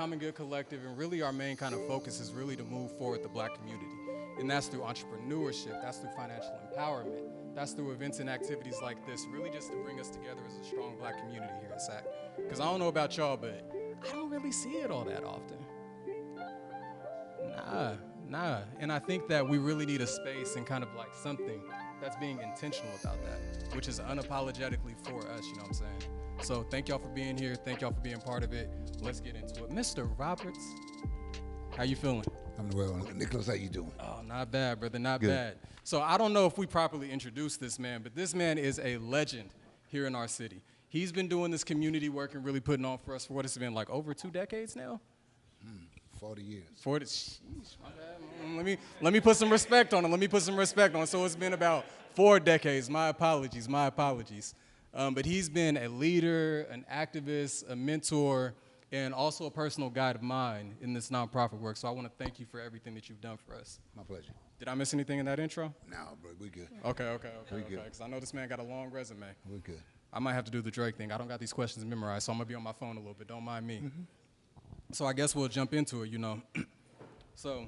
Common Good Collective, and really our main kind of focus is really to move forward the Black community. And that's through entrepreneurship, that's through financial empowerment, that's through events and activities like this, really just to bring us together as a strong Black community here in Sac. Because I don't know about y'all, but I don't really see it all that often. Nah. And I think that we really need a space and kind of like something that's being intentional about that, which is unapologetically for us, you know what I'm saying? So thank y'all for being here. Thank y'all for being part of it. Let's get into it. Mr. Roberts, how you feeling? I'm well. Nicholas, how you doing? Oh, not bad, brother, not Good. bad. So I don't know if we properly introduced this man, but this man is a legend here in our city. He's been doing this community work and really putting on for us for what it's been like over 2 decades now? 40 years. 40, sheesh, my bad. Let me put some respect on it. So it's been about 4 decades. My apologies. But he's been a leader, an activist, a mentor, and also a personal guide of mine in this nonprofit work. So I want to thank you for everything that you've done for us. My pleasure. Did I miss anything in that intro? No, bro, we good. Okay. We good. Because I know this man got a long resume. We're good. I might have to do the Drake thing. I don't got these questions memorized, so I'm going to be on my phone a little bit. Don't mind me. So I guess we'll jump into it, you know. So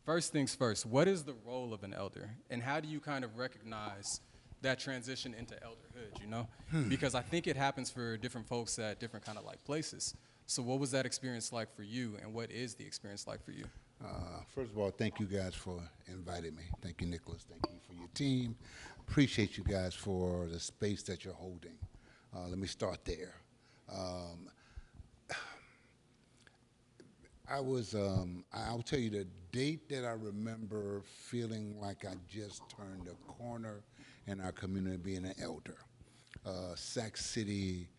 first things first, what is the role of an elder? And how do you kind of recognize that transition into elderhood, you know? Because I think it happens for different folks at different kind of like places. So what was that experience like for you, and what is the experience like for you? First of all, thank you guys for inviting me. Thank you, Nicholas. Thank you for your team. Appreciate you guys for the space that you're holding. Let me start there. I'll tell you the date that I remember feeling like I just turned a corner in our community being an elder. Sac City,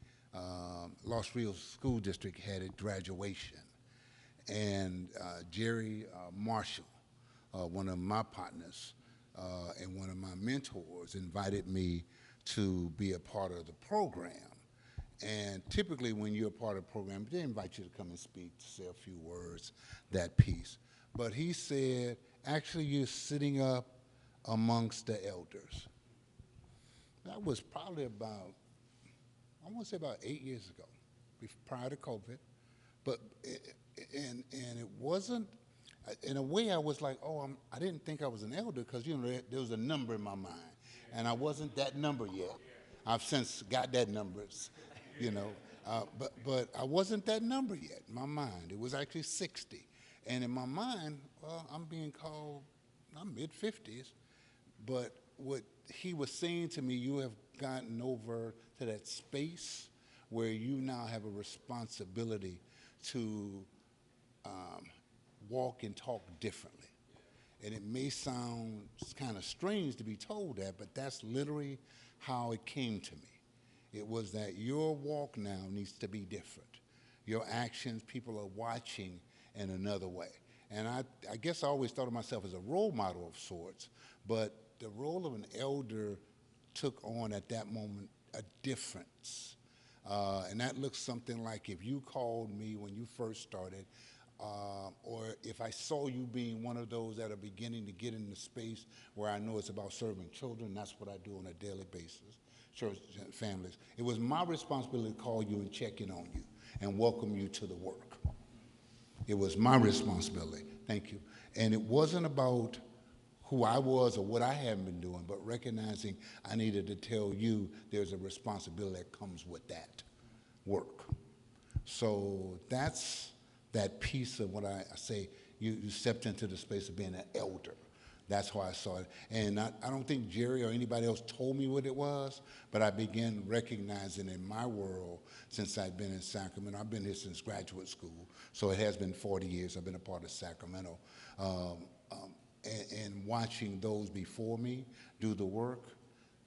Los Rios School District had a graduation. And Jerry Marshall, one of my partners and one of my mentors, invited me to be a part of the program. And typically when you're a part of the program, they invite you to come and speak, to say a few words, that piece. But he said, actually you're sitting up amongst the elders. That was probably about, I want to say about 8 years ago, prior to COVID. But, and it wasn't, in a way I was like, oh, I didn't think I was an elder because, you know, there was a number in my mind. And I wasn't that number yet. I've since got that number. You know, but I wasn't that number yet in my mind. It was actually 60. And in my mind, well, I'm being called, I'm mid-50s. But what he was saying to me, you have gotten over to that space where you now have a responsibility to walk and talk differently. And it may sound kind of strange to be told that, but that's literally how it came to me. It was that your walk now needs to be different. Your actions, people are watching in another way. And I guess I always thought of myself as a role model of sorts, but the role of an elder took on at that moment a difference. And that looks something like if you called me when you first started, or if I saw you being one of those that are beginning to get in the space where I know it's about serving children, that's what I do on a daily basis. Church families. It was my responsibility to call you and check in on you and welcome you to the work. It was my responsibility. Thank you. And it wasn't about who I was or what I had been doing, but recognizing I needed to tell you there's a responsibility that comes with that work. So that's that piece of what I say, you stepped into the space of being an elder. That's how I saw it. And I don't think Jerry or anybody else told me what it was, but I began recognizing in my world since I've been in Sacramento. I've been here since graduate school, so it has been 40 years. I've been a part of Sacramento. And watching those before me do the work,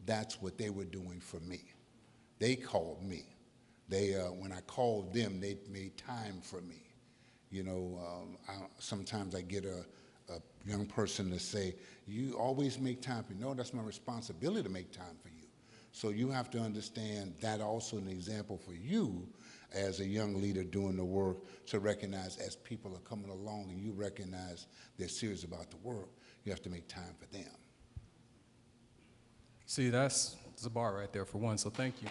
that's what they were doing for me. They called me. When I called them, they made time for me. You know, sometimes I get a young person to say, you always make time for me. No, that's my responsibility to make time for you. So you have to understand that also an example for you as a young leader doing the work to recognize as people are coming along and you recognize they're serious about the work, you have to make time for them. See, that's a bar right there for one, so thank you.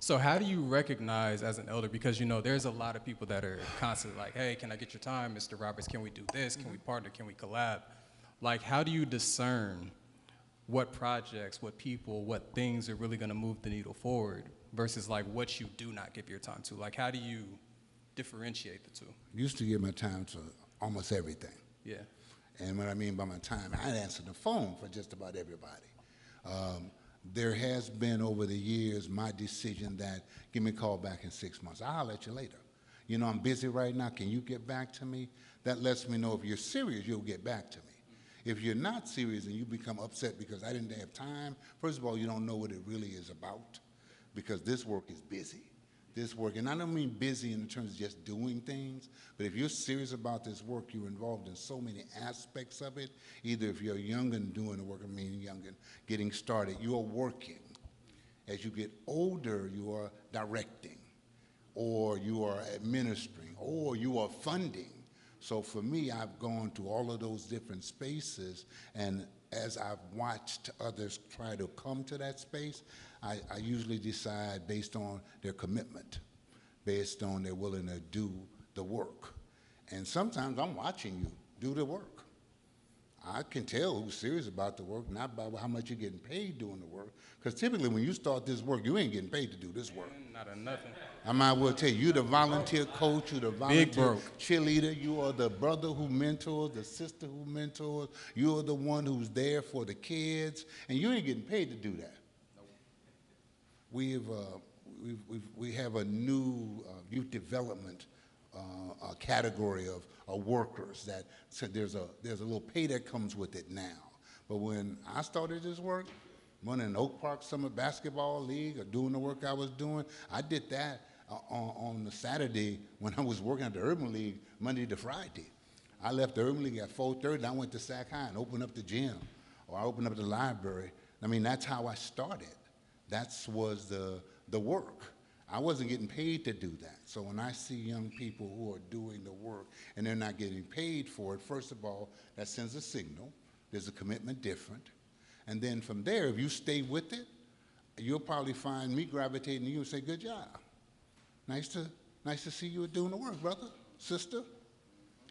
So how do you recognize as an elder, because you know there's a lot of people that are constantly like, hey, can I get your time, Mr. Roberts? Can we do this? Can we partner? Can we collab? Like, how do you discern what projects, what people, what things are really gonna move the needle forward versus like what you do not give your time to? Like, how do you differentiate the two? Used to give my time to almost everything. Yeah. And what I mean by my time, I'd answer the phone for just about everybody. There has been over the years my decision that give me a call back in 6 months. I'll let you later. You know, I'm busy right now. Can you get back to me? That lets me know if you're serious, you'll get back to me. If you're not serious and you become upset because I didn't have time, first of all, you don't know what it really is about, because this work is busy. This work, and I don't mean busy in terms of just doing things, but if you're serious about this work, you're involved in so many aspects of it. Either if you're young and doing the work, I mean young and getting started, you are working. As you get older, you are directing, or you are administering, or you are funding. So for me, I've gone to all of those different spaces, and as I've watched others try to come to that space, I usually decide based on their commitment, based on their willing to do the work. And sometimes I'm watching you do the work. I can tell who's serious about the work, not by how much you're getting paid doing the work. Because typically when you start this work, you ain't getting paid to do this work. Not a nothing. I might well tell you, you're the volunteer coach, you're the volunteer cheerleader, you are the brother who mentors, the sister who mentors, you are the one who's there for the kids, and you ain't getting paid to do that. We have a new youth development category of workers that so there's a little pay that comes with it now. But when I started this work, running an Oak Park Summer Basketball League or doing the work I was doing, I did that on the Saturday when I was working at the Urban League Monday to Friday. I left the Urban League at 4:30 and I went to Sac High and opened up the gym, or I opened up the library. I mean, that's how I started. That was the work. I wasn't getting paid to do that. So when I see young people who are doing the work and they're not getting paid for it, first of all, that sends a signal. There's a commitment different. And then from there, if you stay with it, you'll probably find me gravitating to you and say, good job. Nice to see you doing the work, brother, sister.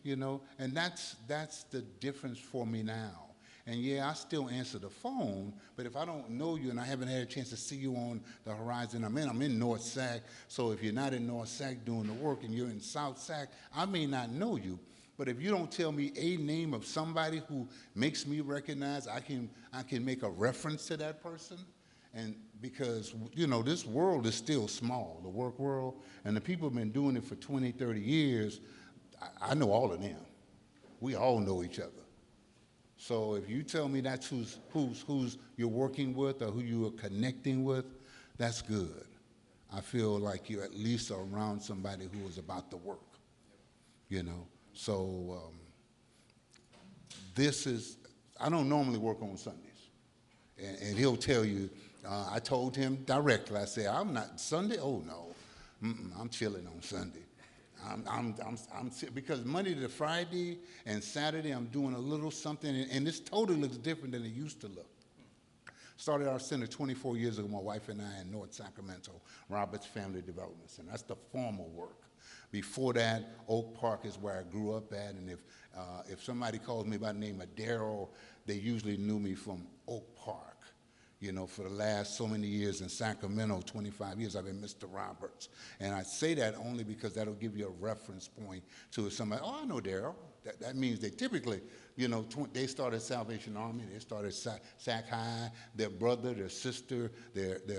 You know, and that's the difference for me now. And yeah, I still answer the phone, but if I don't know you and I haven't had a chance to see you on the horizon I'm in North Sac, so if you're not in North Sac doing the work and you're in South Sac, I may not know you. But if you don't tell me a name of somebody who makes me recognize, I can make a reference to that person. And because, you know, this world is still small, the work world, and the people have been doing it for 20, 30 years, I know all of them. We all know each other. So if you tell me that's who's you're working with or who you are connecting with, that's good. I feel like you're at least around somebody who is about the work, you know. So I don't normally work on Sundays. And he'll tell you, I told him directly, I said, I'm not Sunday? Oh no, I'm chilling on Sunday. Because Monday to Friday and Saturday I'm doing a little something, and this totally looks different than it used to look. Started our center 24 years ago, my wife and I, in North Sacramento, Roberts Family Development Center. That's the formal work. Before that, Oak Park is where I grew up at, and if somebody calls me by the name of Derrel, they usually knew me from Oak Park. You know, for the last so many years in Sacramento, 25 years, I've been Mr. Roberts. And I say that only because that'll give you a reference point to somebody, oh, I know Derrel. That means they typically, you know, they started Salvation Army, they started Sac High, their brother, their sister, their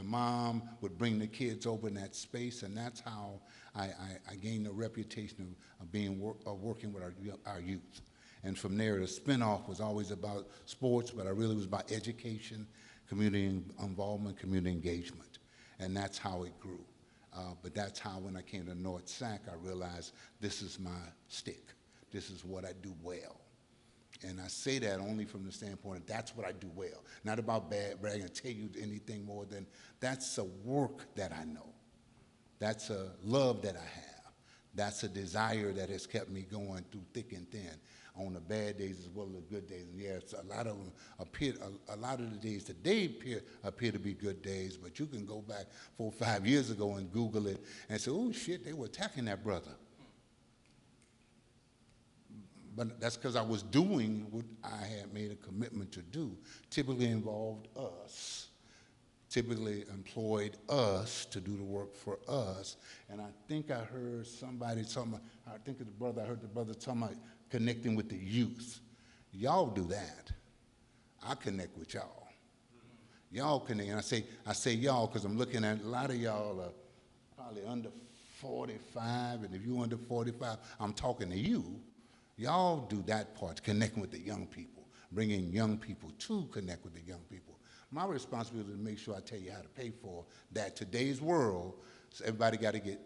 mom would bring the kids over in that space, and that's how I gained a reputation of being working with our youth. And from there, the spinoff was always about sports, but I really was about education, community involvement, community engagement. And that's how it grew. But that's how, when I came to North Sac, I realized this is my stick. This is what I do well. And I say that only from the standpoint that that's what I do well. Not about bragging or tell you anything more than that's a work that I know. That's a love that I have. That's a desire that has kept me going through thick and thin. on the bad days as well as the good days. And yes, a lot of them appear, a lot of the days today appear to be good days, but you can go back 4 or 5 years ago and Google it and say, oh shit, they were attacking that brother. But that's because I was doing what I had made a commitment to do. Typically involved us, typically employed us to do the work for us. And I think I heard somebody talking about, I heard the brother talking about connecting with the youth. Y'all do that. I connect with y'all. Y'all connect, and I say y'all because I'm looking at a lot of y'all are probably under 45, and if you're under 45, I'm talking to you. Y'all do that part, connecting with the young people, bringing young people to connect with the young people. My responsibility is to make sure I tell you how to pay for that. Today's world, so everybody got to get,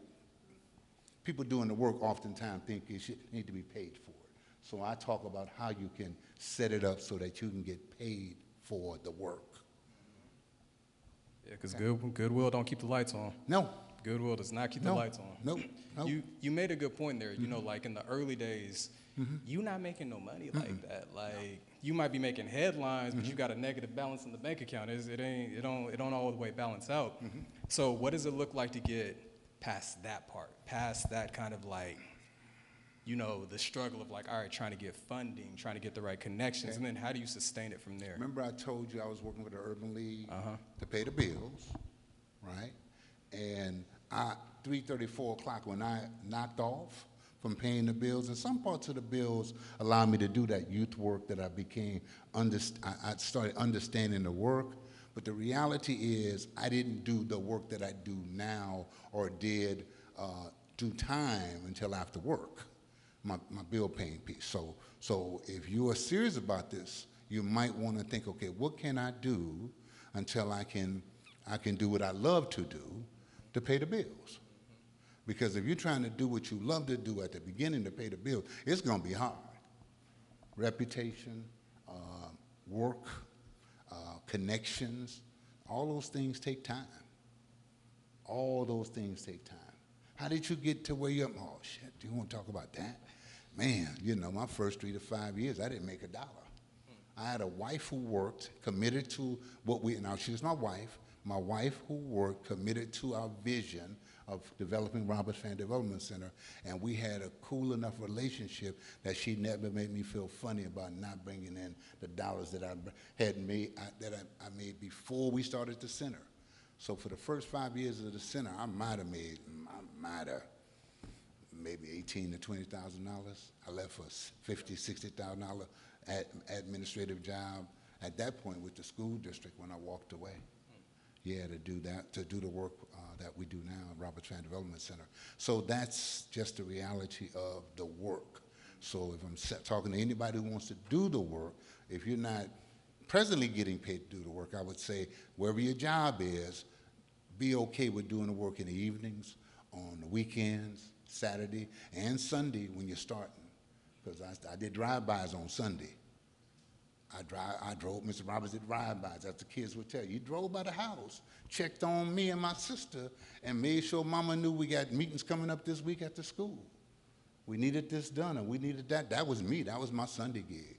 people doing the work oftentimes think it should need to be paid for it. So I talk about how you can set it up so that you can get paid for the work. Yeah, because Goodwill don't keep the lights on. No. Goodwill does not keep the lights on. Nope. You made a good point there. You know, like in the early days, you not making no money like that. Like you might be making headlines, but you got a negative balance in the bank account. It don't all the way balance out. So what does it look like to get past that part, past that kind of like, you know, the struggle of like, all right, trying to get funding, trying to get the right connections, and then how do you sustain it from there? Remember I told you I was working with the Urban League to pay the bills, right? And 3:30, 4 o'clock when I knocked off from paying the bills, and some parts of the bills allowed me to do that youth work that I started understanding the work, but the reality is I didn't do the work that I do now or did do time until after work, my bill paying piece. So if you are serious about this, you might want to think, okay, what can I do until I can do what I love to do to pay the bills? Because if you're trying to do what you love to do at the beginning to pay the bills, it's going to be hard. Reputation, work, connections, all those things take time. All those things take time. How did you get to where you're, oh shit, do you want to talk about that? Man, you know, my first 3 to 5 years, I didn't make $1. I had a wife who worked, committed to what now she was my wife who worked, committed to our vision of developing Roberts Family Development Center, and we had a cool enough relationship that she never made me feel funny about not bringing in the dollars that I had made, I made before we started the center. So for the first 5 years of the center, I might have maybe $18,000 to $20,000. I left for $50,000, $60,000 administrative job at that point with the school district when I walked away. Yeah, to do that, to do the work that we do now at Roberts Family Development Center. So that's just the reality of the work. So if I'm talking to anybody who wants to do the work, if you're not presently getting paid to do the work, I would say wherever your job is, be okay with doing the work in the evenings, on the weekends, Saturday, and Sunday when you're starting. Because I did drive-bys on Sunday. I drove, Mr. Roberts did drive-bys, as the kids would tell you. He drove by the house, checked on me and my sister, and made sure Mama knew we got meetings coming up this week at the school. We needed this done, and we needed that. That was me. That was my Sunday gig.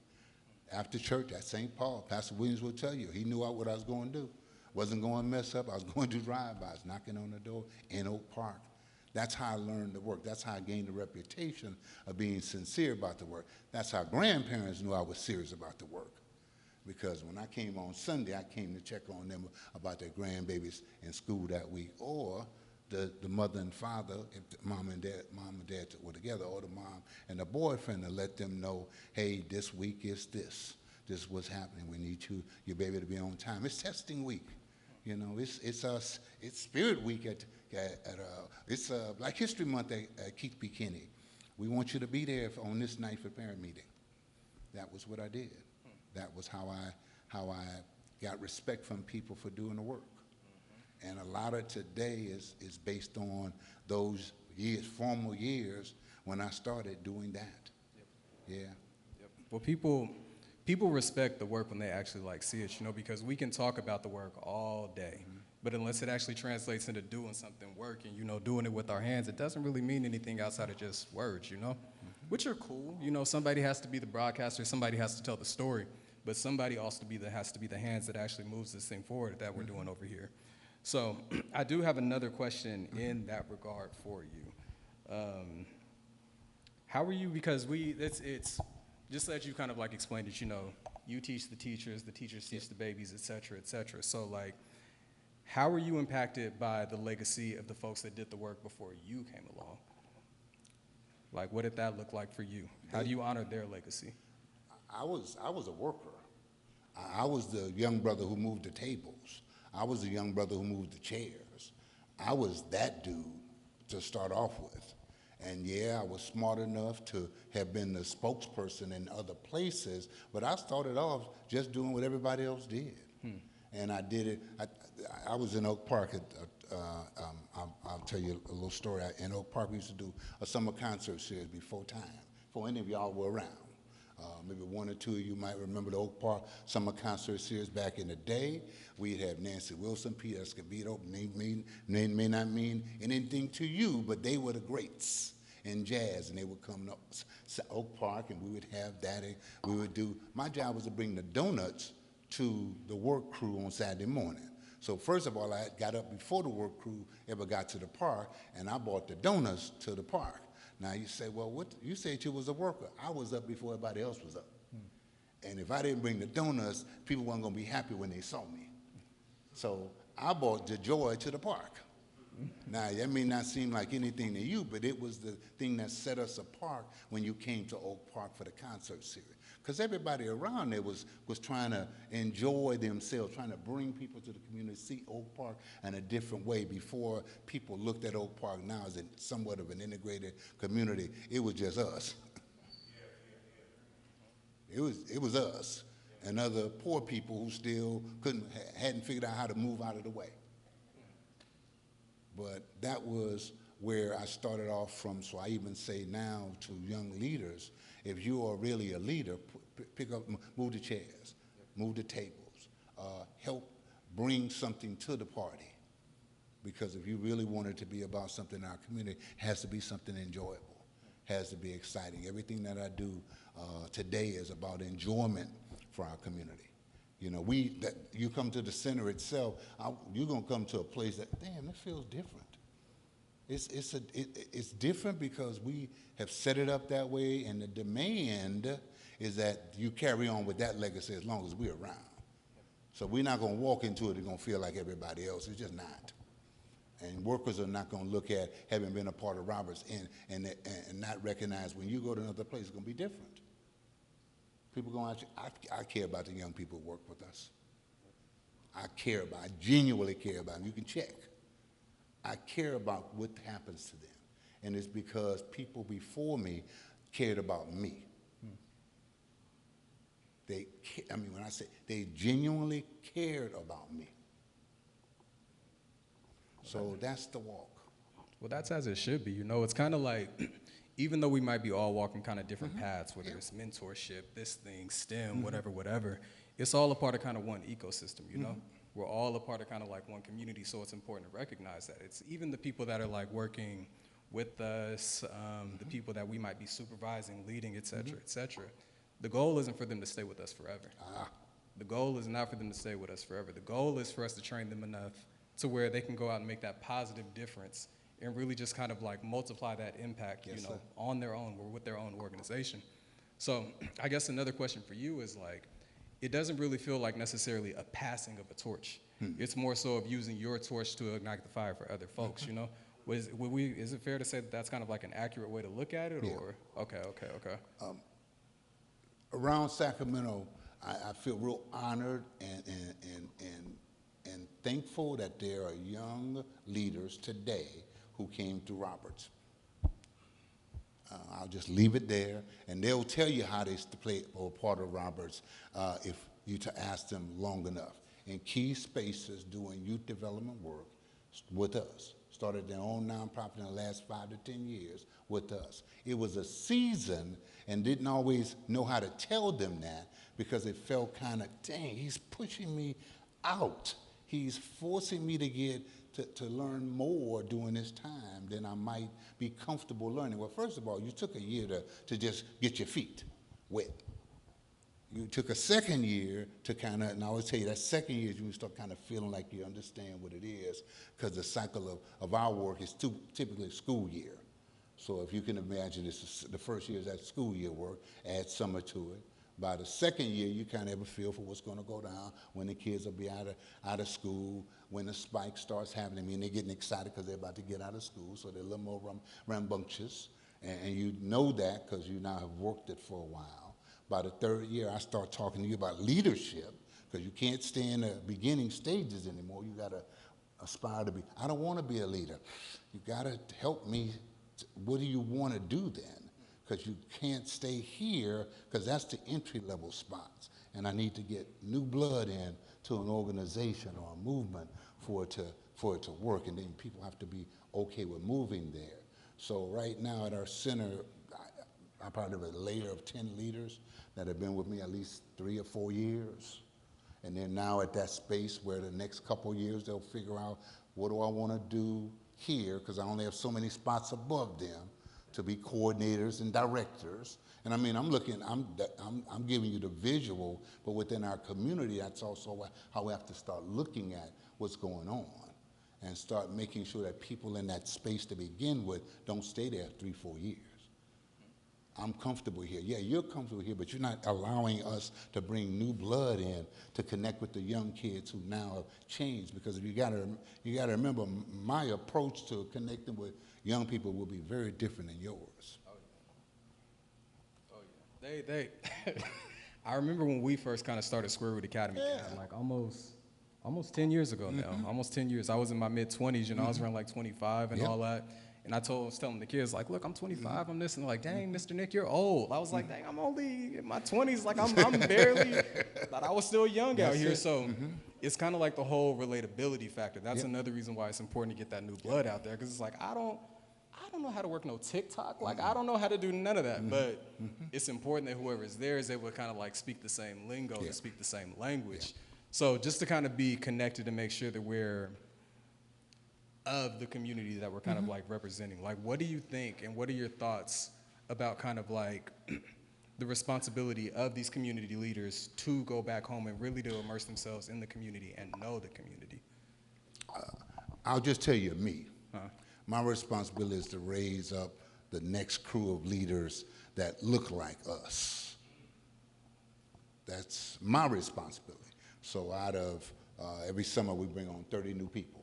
After church at St. Paul, Pastor Williams will tell you, he knew what I was going to do. Wasn't going to mess up. I was going to do drive-bys, knocking on the door in Oak Park. That's how I learned the work. That's how I gained the reputation of being sincere about the work. That's how grandparents knew I was serious about the work. Because when I came on Sunday, I came to check on them about their grandbabies in school that week, or the mother and father, if mom and dad were together, or the mom and the boyfriend, to let them know, hey, this week is this. This is what's happening. We need your baby to be on time. It's testing week. You know, it's Spirit Week it's Black History Month at Keith P. Kinney. We want you to be there on this night for parent meeting. That was what I did. That was how I got respect from people for doing the work. And a lot of today is based on those years, formal years, when I started doing that. Yep. Yeah. Yep. Well, people respect the work when they actually see it, you know, because we can talk about the work all day, but unless it actually translates into doing something, working, you know, doing it with our hands, it doesn't really mean anything outside of just words, you know. which are cool. You know, somebody has to be the broadcaster, somebody has to tell the story, but somebody also has to be the hands that actually moves this thing forward that we're doing over here. So I do have another question in that regard for you. How are you, because it's just that you kind of like explained it, you know, you teach the teachers teach the babies, et cetera, et cetera. So like, how are you impacted by the legacy of the folks that did the work before you came along? Like, what did that look like for you? How do you honor their legacy? I was a worker. I was the young brother who moved the tables. I was the young brother who moved the chairs. I was that dude to start off with. And yeah, I was smart enough to have been the spokesperson in other places, but I started off just doing what everybody else did. And I did it. I was in Oak Park. I'll tell you a little story. In Oak Park, we used to do a summer concert series before any of y'all were around. Maybe one or two of you might remember the Oak Park summer concert series back in the day. We'd have Nancy Wilson, Pete Escobedo. Name may not mean anything to you, but they were the greats in jazz, and they would come to Oak Park, and we would have that. We would do. My job was to bring the donuts to the work crew on Saturday morning. So first of all, I got up before the work crew ever got to the park, and I brought the donuts to the park. Now you say, well, what? You said you was a worker. I was up before everybody else was up. And if I didn't bring the donuts, people weren't gonna be happy when they saw me. So I brought the joy to the park. Now that may not seem like anything to you, but it was the thing that set us apart when you came to Oak Park for the concert series. Because everybody around there was trying to enjoy themselves, trying to bring people to the community, see Oak Park in a different way. Before people looked at Oak Park now as somewhat of an integrated community, it was just us. It was us and other poor people who still hadn't figured out how to move out of the way. But that was where I started off from. So I even say now to young leaders, if you are really a leader, pick up, move the chairs, move the tables, help bring something to the party. Because if you really want it to be about something in our community, it has to be something enjoyable, has to be exciting. Everything that I do today is about enjoyment for our community. You know, you come to the center itself, you're gonna come to a place that, damn, it feels different. It's different because we have set it up that way, and the demand is that you carry on with that legacy as long as we're around. So we're not gonna walk into it and gonna feel like everybody else. It's just not. And workers are not gonna look at having been a part of Roberts and not recognize when you go to another place, it's gonna be different. People going, I care about the young people who work with us. I genuinely care about them. You can check. I care about what happens to them. And it's because people before me cared about me. When I say they genuinely cared about me. So that's the walk. Well, that's as it should be. You know, it's kind of like, even though we might be all walking kind of different paths, whether it's mentorship, this thing, STEM, whatever, it's all a part of kind of one ecosystem, you know? We're all a part of kind of like one community, so it's important to recognize that. It's even the people that are like working with us, the people that we might be supervising, leading, et cetera, et cetera. The goal isn't for them to stay with us forever. The goal is not for them to stay with us forever. The goal is for us to train them enough to where they can go out and make that positive difference and really just kind of like multiply that impact, you know, on their own or with their own organization. So I guess another question for you is like, it doesn't really feel like necessarily a passing of a torch. It's more so of using your torch to ignite the fire for other folks, you know? Is it fair to say that that's kind of like an accurate way to look at it, or? Okay. Around Sacramento, I feel real honored and thankful that there are young leaders today who came to Roberts. I'll just leave it there, and they'll tell you how they play or part of Roberts if you to ask them long enough. In key spaces doing youth development work with us. Started their own nonprofit in the last 5 to 10 years with us. It was a season and didn't always know how to tell them that because it felt kind of, dang, he's pushing me out. he's forcing me to get to learn more during this time than I might be comfortable learning. Well, first of all, you took a year to just get your feet wet. You took a second year to kind of, and I always tell you that second year is when you start kind of feeling like you understand what it is, because the cycle of our work is typically a school year. So if you can imagine, the first year is that school year work, add summer to it. By the second year, you kind of have a feel for what's going to go down, when the kids will be out of school, when the spike starts happening. I mean, they're getting excited because they're about to get out of school, so they're a little more rambunctious. And you know that because you now have worked it for a while. By the third year, I start talking to you about leadership, because you can't stay in the beginning stages anymore. You got to aspire to be. I don't want to be a leader. You got to help me. What do you want to do then? Because you can't stay here, because that's the entry-level spots. And I need to get new blood in to an organization or a movement for it to work. And then people have to be okay with moving there. So right now at our center, I'm part of a layer of 10 leaders that have been with me at least 3 or 4 years. And they're now at that space where the next couple of years they'll figure out, what do I want to do here? Because I only have so many spots above them to be coordinators and directors. And I mean, I'm giving you the visual, but within our community, that's also how we have to start looking at what's going on and start making sure that people in that space to begin with don't stay there 3, 4 years. I'm comfortable here. Yeah, you're comfortable here, but you're not allowing us to bring new blood in to connect with the young kids who now have changed. Because you gotta remember, my approach to connecting with young people will be very different than yours. Oh yeah. They. I remember when we first kind of started Square Root Academy, like almost 10 years ago now. Almost 10 years. I was in my mid-20s, you know, I was around like 25 and all that. And I was telling the kids, like, look, I'm 25, I'm this, and they're like, dang, Mr. Nick, you're old. I was like, dang, I'm only in my 20s, like I'm barely, but I was still young out here. So it's kind of like the whole relatability factor. That's another reason why it's important to get that new blood out there, because it's like, I don't know how to work no TikTok. Like, I don't know how to do none of that, but it's important that whoever is there is able to kind of like speak the same lingo, to speak the same language. So just to kind of be connected and make sure that we're of the community that we're kind of like representing. Like, what do you think and what are your thoughts about kind of like the responsibility of these community leaders to go back home and really to immerse themselves in the community and know the community? I'll just tell you me. My responsibility is to raise up the next crew of leaders that look like us. That's my responsibility. So out of every summer we bring on 30 new people.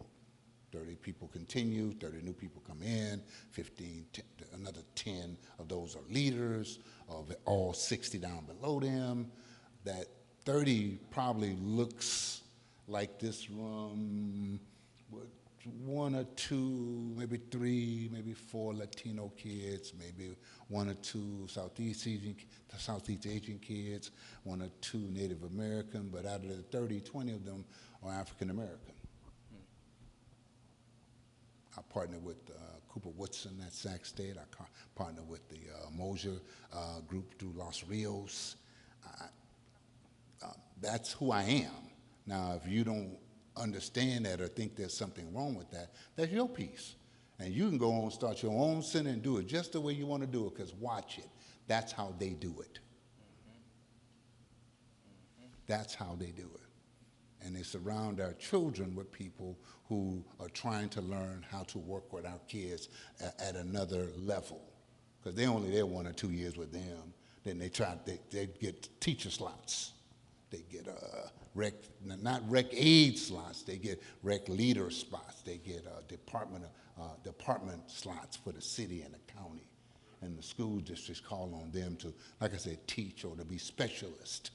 30 people continue, 30 new people come in, 15, another 10 of those are leaders, of all 60 down below them. That 30 probably looks like this room, with 1 or 2, maybe 3, maybe 4 Latino kids, maybe 1 or 2 Southeast Asian kids, 1 or 2 Native American, but out of the 30, 20 of them are African American. I partner with Cooper Woodson at Sac State. I partner with the Mosier group through Los Rios. That's who I am. Now, if you don't understand that or think there's something wrong with that, that's your piece. And you can go on and start your own center and do it just the way you want to do it, because watch it. That's how they do it. That's how they do it. And they surround our children with people who are trying to learn how to work with our kids at another level. Because they're only there 1 or 2 years with them. Then they get teacher slots. They get not rec aid slots, they get rec leader spots. They get department slots for the city and the county. And the school districts call on them to, like I said, teach or to be specialists.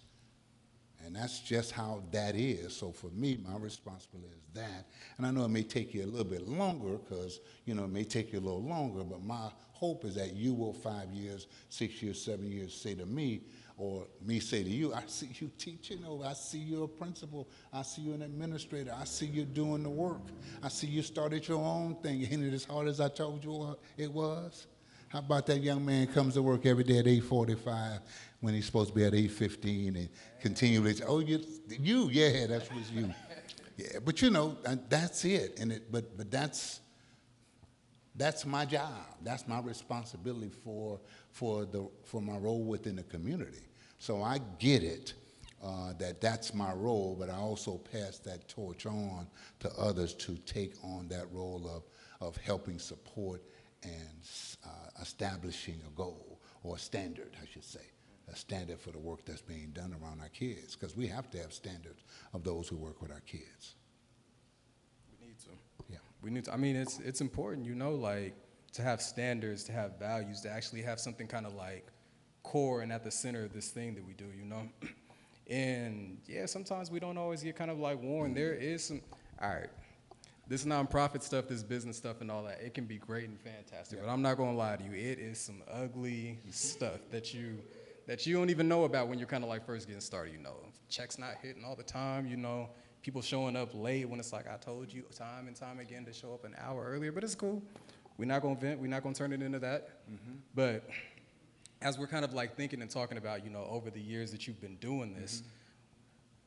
And that's just how that is. So for me, my responsibility is that. And I know it may take you a little bit longer, because, you know, it may take you a little longer, but my hope is that you will 5 years, 6 years, 7 years say to me, or me say to you, I see you teaching, or I see you a principal, I see you an administrator, I see you doing the work, I see you started your own thing. Ain't it as hard as I told you it was? How about that young man comes to work every day at 8:45 when he's supposed to be at 8:15 and continually, oh, yeah, that was you. Yeah, but you know, that's it. And but that's my job. That's my responsibility for my role within the community. So I get it that's my role, but I also pass that torch on to others to take on that role of helping support and establishing a goal or a standard, I should say. A standard for the work that's being done around our kids, because we have to have standards of those who work with our kids. We need to. Yeah. We need to. I mean, it's important, you know, like to have standards, to have values, to actually have something kind of like core and at the center of this thing that we do, you know. And yeah, sometimes we don't always get kind of like warned. There is some. All right. This nonprofit stuff, this business stuff and all that, it can be great and fantastic, but I'm not gonna lie to you, it is some ugly stuff that you don't even know about when you're kind of like first getting started, you know. Checks not hitting all the time, you know. People showing up late when it's like, I told you time and time again to show up an hour earlier, but it's cool. We're not gonna vent, we're not gonna turn it into that. But as we're kind of like thinking and talking about, you know, over the years that you've been doing this,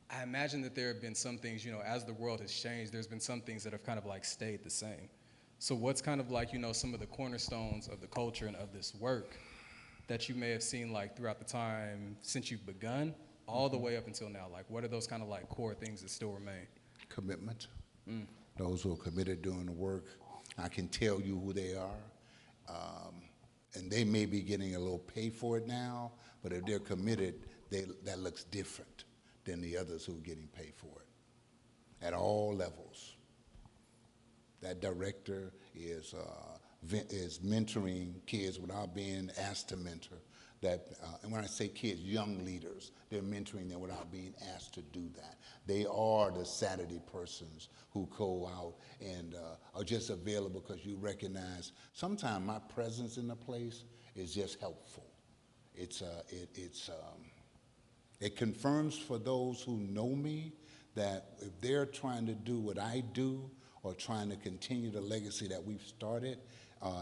I imagine that there have been some things, you know, as the world has changed, there's been some things that have kind of like stayed the same. So what's kind of like, you know, some of the cornerstones of the culture and of this work that you may have seen like throughout the time since you've begun all the way up until now? Like, what are those kind of like core things that still remain? Commitment. Those who are committed doing the work, I can tell you who they are. And they may be getting a little pay for it now, but if they're committed, that looks different than the others who are getting paid for it at all levels. That director is mentoring kids without being asked to mentor. And when I say kids, young leaders, they're mentoring them without being asked to do that. They are the Saturday persons who go out and are just available because you recognize sometimes my presence in the place is just helpful. It confirms for those who know me that if they're trying to do what I do or trying to continue the legacy that we've started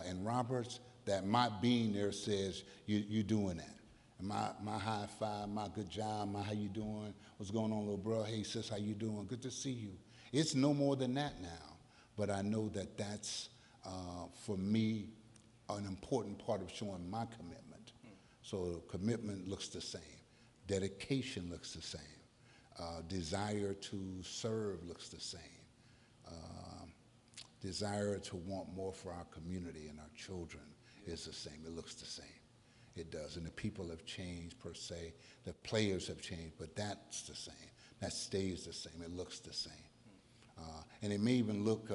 in Roberts, that my being there says, you're doing that. And my high five, my good job, my how you doing, what's going on, little bro, hey sis, how you doing, good to see you. It's no more than that now, but I know that that's, for me, an important part of showing my commitment. So commitment looks the same. Dedication looks the same. Desire to serve looks the same. Desire to want more for our community and our children is the same. It looks the same. It does. And the people have changed per se. The players have changed, but that's the same. That stays the same. It looks the same. And it may even look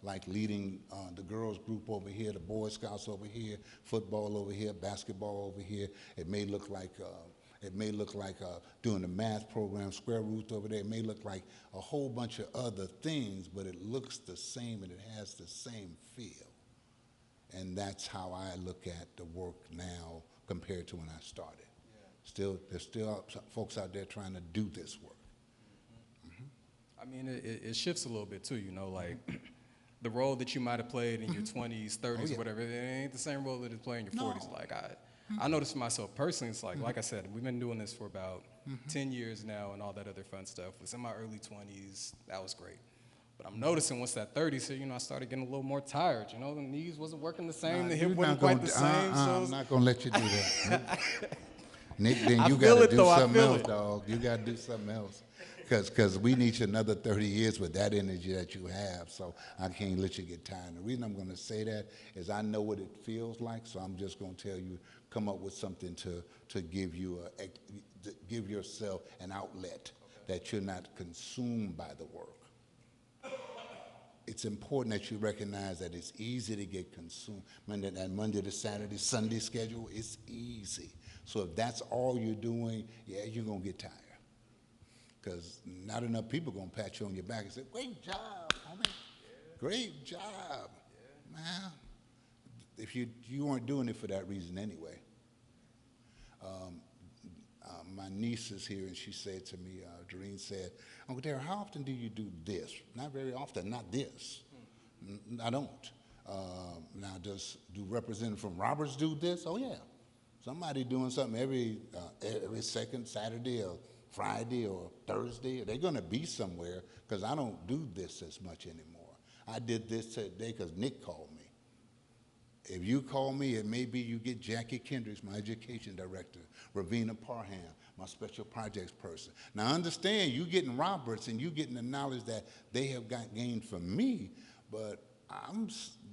like leading the girls group over here, the Boy Scouts over here, football over here, basketball over here. It may look like doing the math program, square root over there. It may look like a whole bunch of other things, but it looks the same and it has the same feel. And that's how I look at the work now compared to when I started. Yeah. There's still folks out there trying to do this work. I mean, it shifts a little bit too, you know, like the role that you might have played in your 20s, 30s, whatever, it ain't the same role that it's playing in your 40s. Like I noticed for myself personally, it's like I said, we've been doing this for about 10 years now and all that other fun stuff. Was in my early 20s, that was great. But I'm noticing once that 30s hit, you know, I started getting a little more tired. You know, the knees wasn't working the same, the hip wasn't quite the same. I'm not going to let you do that. Nick, then you got to do something else, dog. You got to do something else. Because we need you another 30 years with that energy that you have, so I can't let you get tired. And the reason I'm going to say that is I know what it feels like, so I'm just going to tell you, come up with something to give you give yourself an outlet that you're not consumed by the work. It's important that you recognize that it's easy to get consumed. That Monday to Saturday, Sunday schedule, it's easy. So if that's all you're doing, yeah, you're going to get tired. Because not enough people are going to pat you on your back and say, great job, homie. Great job. Man, if you weren't doing it for that reason anyway. My niece is here, and she said to me, Doreen said, Uncle Derrel, how often do you do this? Not very often, not this. I don't. Now, do representatives from Roberts do this? Oh, yeah. Somebody doing something every second Saturday or Friday or Thursday. They're going to be somewhere because I don't do this as much anymore. I did this today because Nick called me. If you call me, it may be you get Jackie Kendricks, my education director, Ravina Parham, my special projects person. Now understand, you getting Roberts and you getting the knowledge that they have got gained from me, but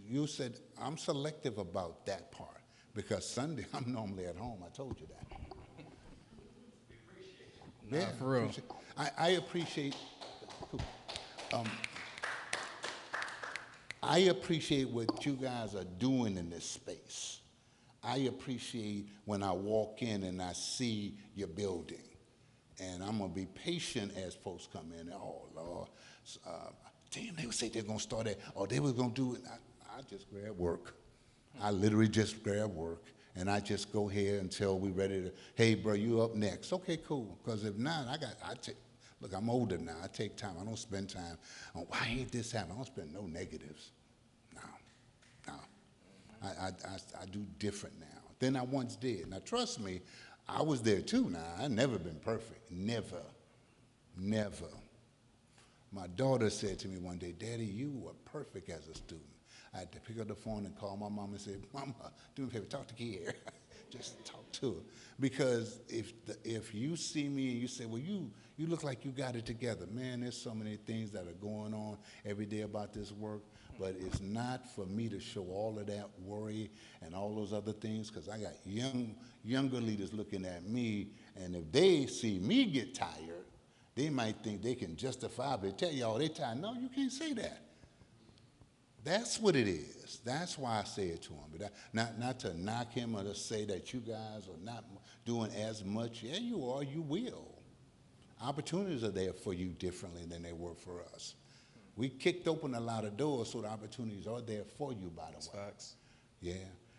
you said I'm selective about that part because Sunday I'm normally at home. I told you that. Nah, for real. I appreciate. Cool. I appreciate what you guys are doing in this space. I appreciate when I walk in and I see your building. And I'm going to be patient as folks come in. Oh, Lord. Damn, they would say they're going to start at, or they were going to do it. I just grab work. I literally just grab work. And I just go here until we're ready to, hey, bro, you up next. Okay, cool. Because if not, look, I'm older now. I take time. I don't spend time on why ain't this happening. I don't spend no negatives. No. I do different now than I once did. Now, trust me, I was there too now. I've never been perfect. Never. My daughter said to me one day, Daddy, you were perfect as a student. I had to pick up the phone and call my mom and say, Mama, do me a favor, talk to Kier. Just talk to her. Because if you see me and you say, well, you look like you got it together. Man, there's so many things that are going on every day about this work, but it's not for me to show all of that worry and all those other things because I got younger leaders looking at me, and if they see me get tired, they might think they can justifiably tell y'all they tired. No, you can't say that. That's what it is. That's why I say it to him. But not to knock him or to say that you guys are not doing as much. Yeah, you are. You will. Opportunities are there for you differently than they were for us. We kicked open a lot of doors, so the opportunities are there for you, by the way. Facts. Yeah.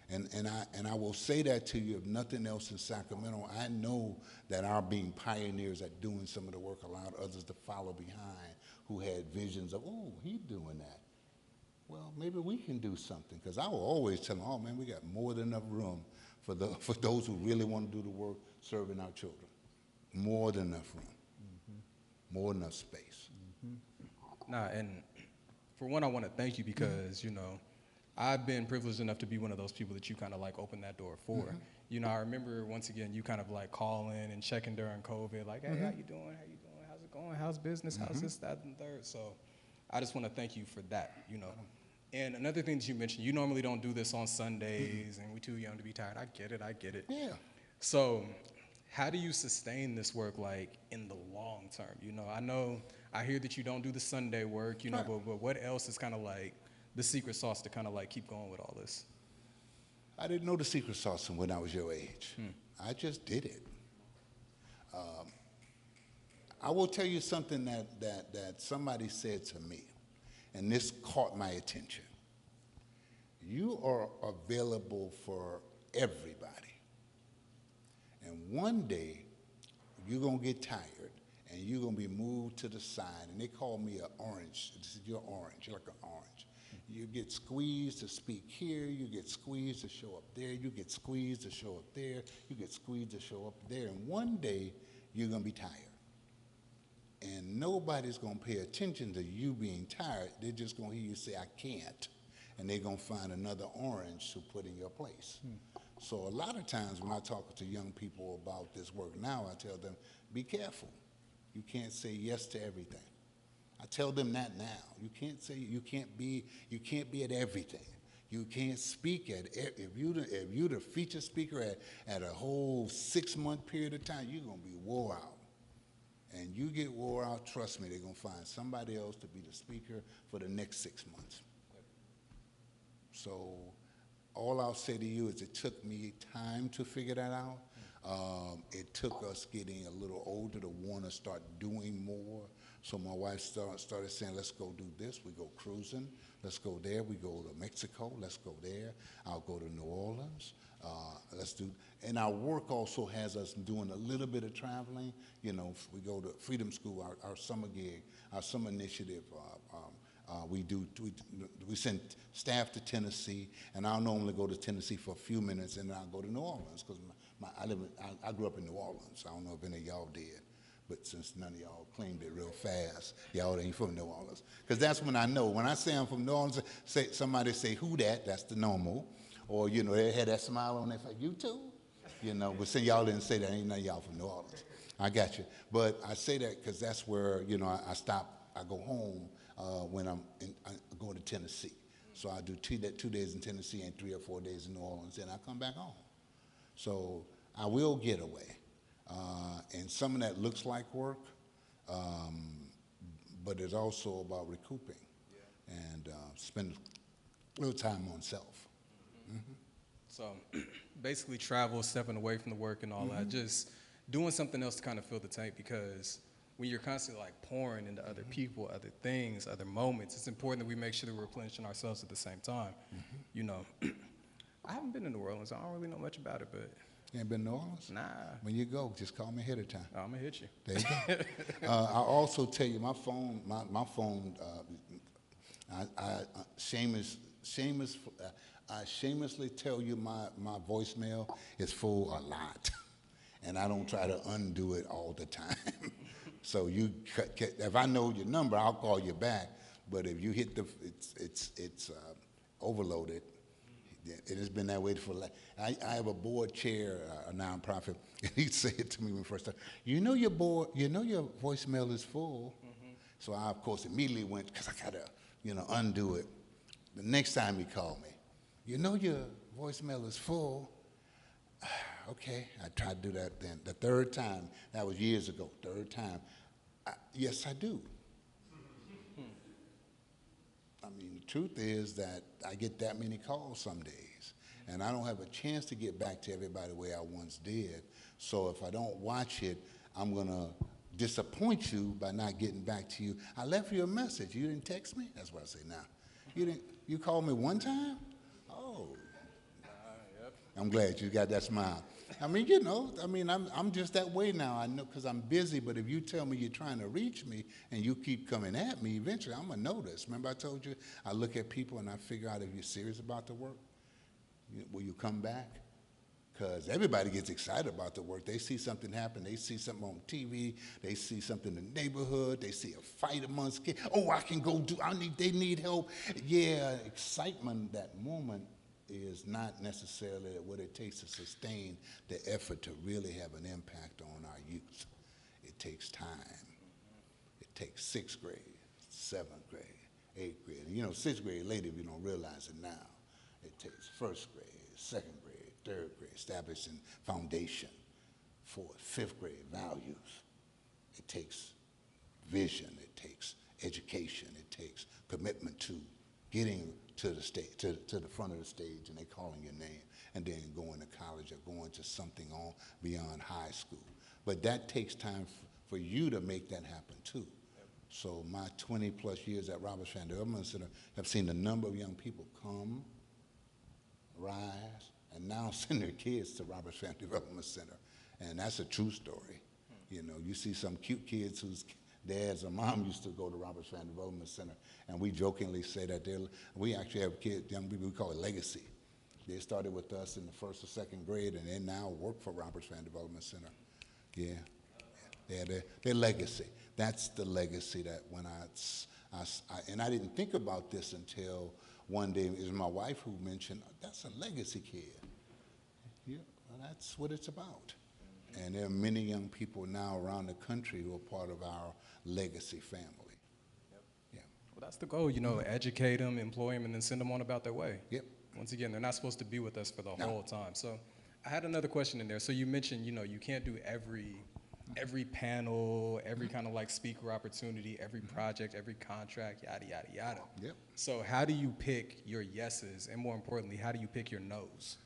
And I will say that to you, if nothing else in Sacramento, I know that our being pioneers at doing some of the work allowed others to follow behind who had visions of, oh, he's doing that. Well, maybe we can do something, because I will always tell them, oh, man, we got more than enough room for those who really want to do the work serving our children. More than enough room. Mm-hmm. More than enough space. Mm-hmm. Nah, and for one, I want to thank you because, you know, I've been privileged enough to be one of those people that you kind of like open that door for. Mm-hmm. You know, I remember, once again, you kind of like calling and checking during COVID, like, hey, how you doing? How you doing? How's it going? How's business? How's this, that, and third? So I just want to thank you for that, you know. And another thing that you mentioned, you normally don't do this on Sundays, and we're too young to be tired. I get it. Yeah. So how do you sustain this work, like, in the long term? You know, I hear that you don't do the Sunday work, you know, but what else is kind of like the secret sauce to kind of like keep going with all this? I didn't know the secret sauce when I was your age. I just did it. I will tell you something that somebody said to me, and this caught my attention. You are available for everybody. And one day, you're going to get tired, and you're going to be moved to the side, and they call me an orange. You're orange. You're like an orange. You get squeezed to speak here. You get squeezed to show up there. You get squeezed to show up there. You get squeezed to show up there. And one day, you're going to be tired. And nobody's going to pay attention to you being tired. They're just going to hear you say, I can't. And they're going to find another orange to put in your place. So a lot of times when I talk to young people about this work now, I tell them, be careful. You can't say yes to everything. I tell them that now. You can't be at everything. You can't speak at, if you're the feature speaker at a whole 6-month period of time, you're going to be wore out. And you get wore out, trust me, they're going to find somebody else to be the speaker for the next 6 months. So all I'll say to you is it took me time to figure that out. It took us getting a little older to want to start doing more. So my wife started saying, let's go do this. We go cruising. Let's go there. We go to Mexico. Let's go there. I'll go to New Orleans. And our work also has us doing a little bit of traveling. You know, we go to Freedom School, our summer gig, our summer initiative. We send staff to Tennessee, and I'll normally go to Tennessee for a few minutes, and then I'll go to New Orleans because I grew up in New Orleans. I don't know if any of y'all did, But since none of y'all claimed it real fast, y'all ain't from New Orleans. Because that's when I know. When I say I'm from New Orleans, somebody say, who that? That's the normal. Or, you know, they had that smile on their face, you too? You know, but since y'all didn't say that, ain't none of y'all from New Orleans. I got you. But I say that because that's where, you know, I stop, I go home when I go to Tennessee. So I do 2 days in Tennessee and 3 or 4 days in New Orleans, and I come back home. So I will get away. And some of that looks like work, but it's also about recouping and spend a little time on self. Mm-hmm. So basically travel, stepping away from the work and all that, just doing something else to kind of fill the tank, because when you're constantly like pouring into other people, other things, other moments, it's important that we make sure that we're replenishing ourselves at the same time. You know, I haven't been to New Orleans. I don't really know much about it, but. You ain't been to New Orleans? Nah. When you go, just call me ahead of time. I'm gonna hit you. There you go. I'll also tell you, my phone, I shamelessly tell you my voicemail is full a lot, and I don't try to undo it all the time. So if I know your number, I'll call you back. But if you hit it's overloaded. It has been that way for. I have a board chair, a nonprofit, and he said to me when first time, you know your voicemail is full. So I of course immediately went, because I gotta undo it. The next time he called me, you know your voicemail is full. Okay, I tried to do that then. The third time, that was years ago. Third time, yes I do. I mean, the truth is that I get that many calls some days, and I don't have a chance to get back to everybody the way I once did. So if I don't watch it, I'm going to disappoint you by not getting back to you. I left you a message. You didn't text me? That's what I say now. You called me one time? Oh. Yep. I'm glad you got that smile. I mean, I'm just that way now. I know because I'm busy, but if you tell me you're trying to reach me and you keep coming at me, eventually I'm going to notice. Remember I told you, I look at people and I figure out if you're serious about the work. Will you come back? Because everybody gets excited about the work. They see something happen. They see something on TV. They see something in the neighborhood. They see a fight amongst kids. Oh, I can go they need help. Yeah, excitement, that moment is not necessarily what it takes to sustain the effort to really have an impact on our youth. It takes time. It takes 6th grade, 7th grade, 8th grade. And 6th grade later, if you don't realize it now. It takes 1st grade, 2nd grade, 3rd grade, establishing foundation. 4th, 5th grade, values. It takes vision. It takes education. It takes commitment to getting to the stage, to the front of the stage, and they calling your name, and then going to college or going to something on beyond high school. But that takes time for you to make that happen too. Yep. So my 20 plus years at Roberts Family Development Center have seen a number of young people come, rise, and now send their kids to Roberts Family Development Center, and that's a true story. You see some cute kids whose dads or mom used to go to Roberts Family Development Center, and we jokingly say that we actually have kids, young people, we call it legacy. They started with us in the 1st or 2nd grade, and they now work for Roberts Family Development Center. Yeah, their legacy. That's the legacy that when and I didn't think about this until one day. It was my wife who mentioned, that's a legacy kid. Yeah, well, that's what it's about. And there are many young people now around the country who are part of our legacy family. Yep. Yeah. Well, that's the goal, educate them, employ them, and then send them on about their way. Yep. Once again, they're not supposed to be with us for the whole time. So I had another question in there. So you mentioned, you can't do every panel, every kind of like speaker opportunity, every project, every contract, yada, yada, yada. Yep. So how do you pick your yeses? And more importantly, how do you pick your nos?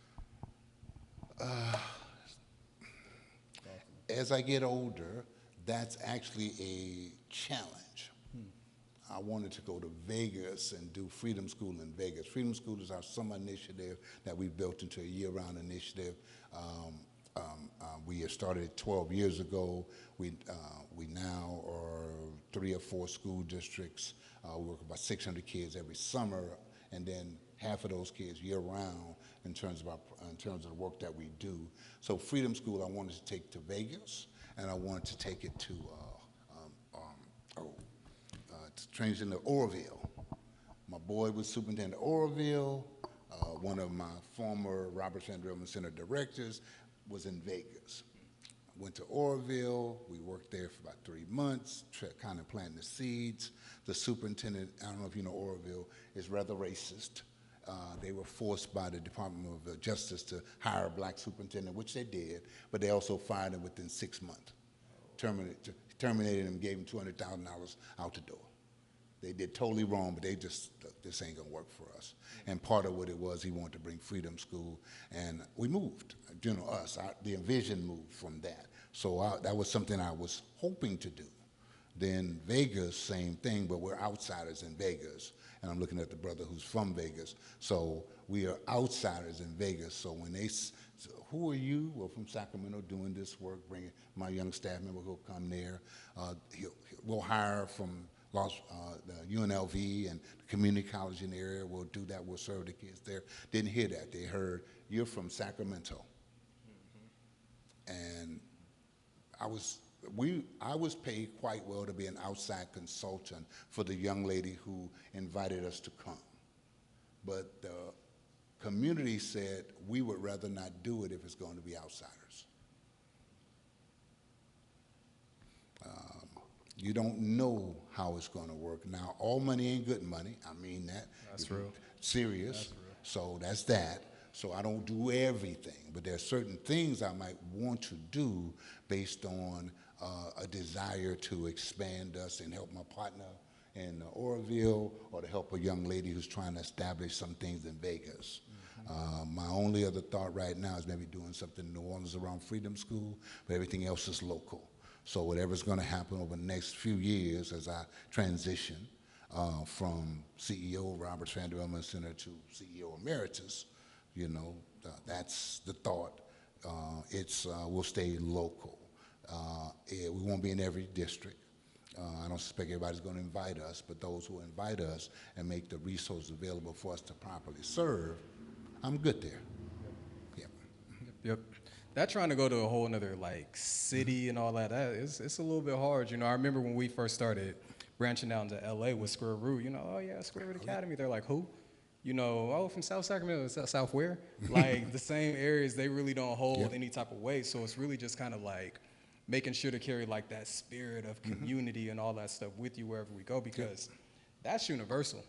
As I get older, that's actually a challenge. I wanted to go to Vegas and do Freedom School in Vegas. Freedom School is our summer initiative that we built into a year-round initiative. We started 12 years ago. We now are 3 or 4 school districts. We work with about 600 kids every summer, and then half of those kids year-round in terms of the work that we do. So Freedom School I wanted to take to Vegas, and I wanted to take it to trains in Oroville. My boy was superintendent of Oroville. One of my former Roberts Van Drielman Center directors was in Vegas. Went to Oroville. We worked there for about 3 months, kind of planting the seeds. The superintendent, I don't know if you know Oroville, is rather racist. They were forced by the Department of Justice to hire a black superintendent, which they did, but they also fired him within 6 months. Terminated him, gave him $200,000 out the door. They did totally wrong, but they just, this ain't gonna work for us. And part of what it was, he wanted to bring Freedom School, and we moved. You know, the Envision moved from that. So that was something I was hoping to do. Then Vegas, same thing, but we're outsiders in Vegas. And I'm looking at the brother who's from Vegas. So we are outsiders in Vegas. So when they, so who are you? Well, from Sacramento doing this work, bringing my young staff member who'll come there. We'll hire from the UNLV and the community college in the area. We'll do that. We'll serve the kids there. Didn't hear that. They heard, you're from Sacramento. And I was paid quite well to be an outside consultant for the young lady who invited us to come. But the community said we would rather not do it if it's going to be outsiders. You don't know how it's going to work. Now, all money ain't good money. I mean that. That's real. Serious. That's real. So that's that. So I don't do everything, but there are certain things I might want to do based on a desire to expand us and help my partner in Oroville, or to help a young lady who's trying to establish some things in Vegas. My only other thought right now is maybe doing something in New Orleans around Freedom School, but everything else is local. So whatever's going to happen over the next few years as I transition from CEO Roberts Van Drielman Center to CEO Emeritus, you know, that's the thought. We'll stay local. We won't be in every district. I don't suspect everybody's going to invite us, but those who invite us and make the resources available for us to properly serve, I'm good there. Yep. Yep. That trying to go to a whole nother like city and all that, it's a little bit hard. You know, I remember when we first started branching out into LA with Square Root, you know, oh yeah, Square Root Academy. They're like, who? You know, oh, from South Sacramento, South where? Like the same areas, they really don't hold any type of weight. So it's really just kind of like making sure to carry like that spirit of community and all that stuff with you wherever we go, because that's universal.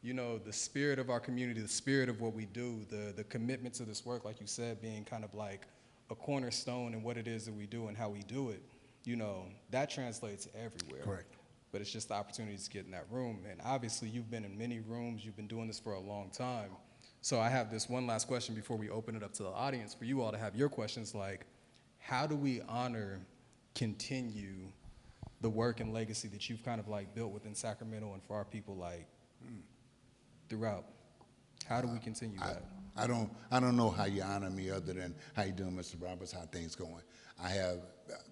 You know, the spirit of our community, the spirit of what we do, the commitment to this work, like you said, being kind of like a cornerstone in what it is that we do and how we do it, you know, that translates everywhere. Correct. But it's just the opportunity to get in that room. And obviously you've been in many rooms, you've been doing this for a long time. So I have this one last question before we open it up to the audience for you all to have your questions, like, how do we continue the work and legacy that you've kind of like built within Sacramento and for our people like throughout? How do we continue that? I don't know how you honor me other than how you doing, Mr. Roberts, how things going. I have,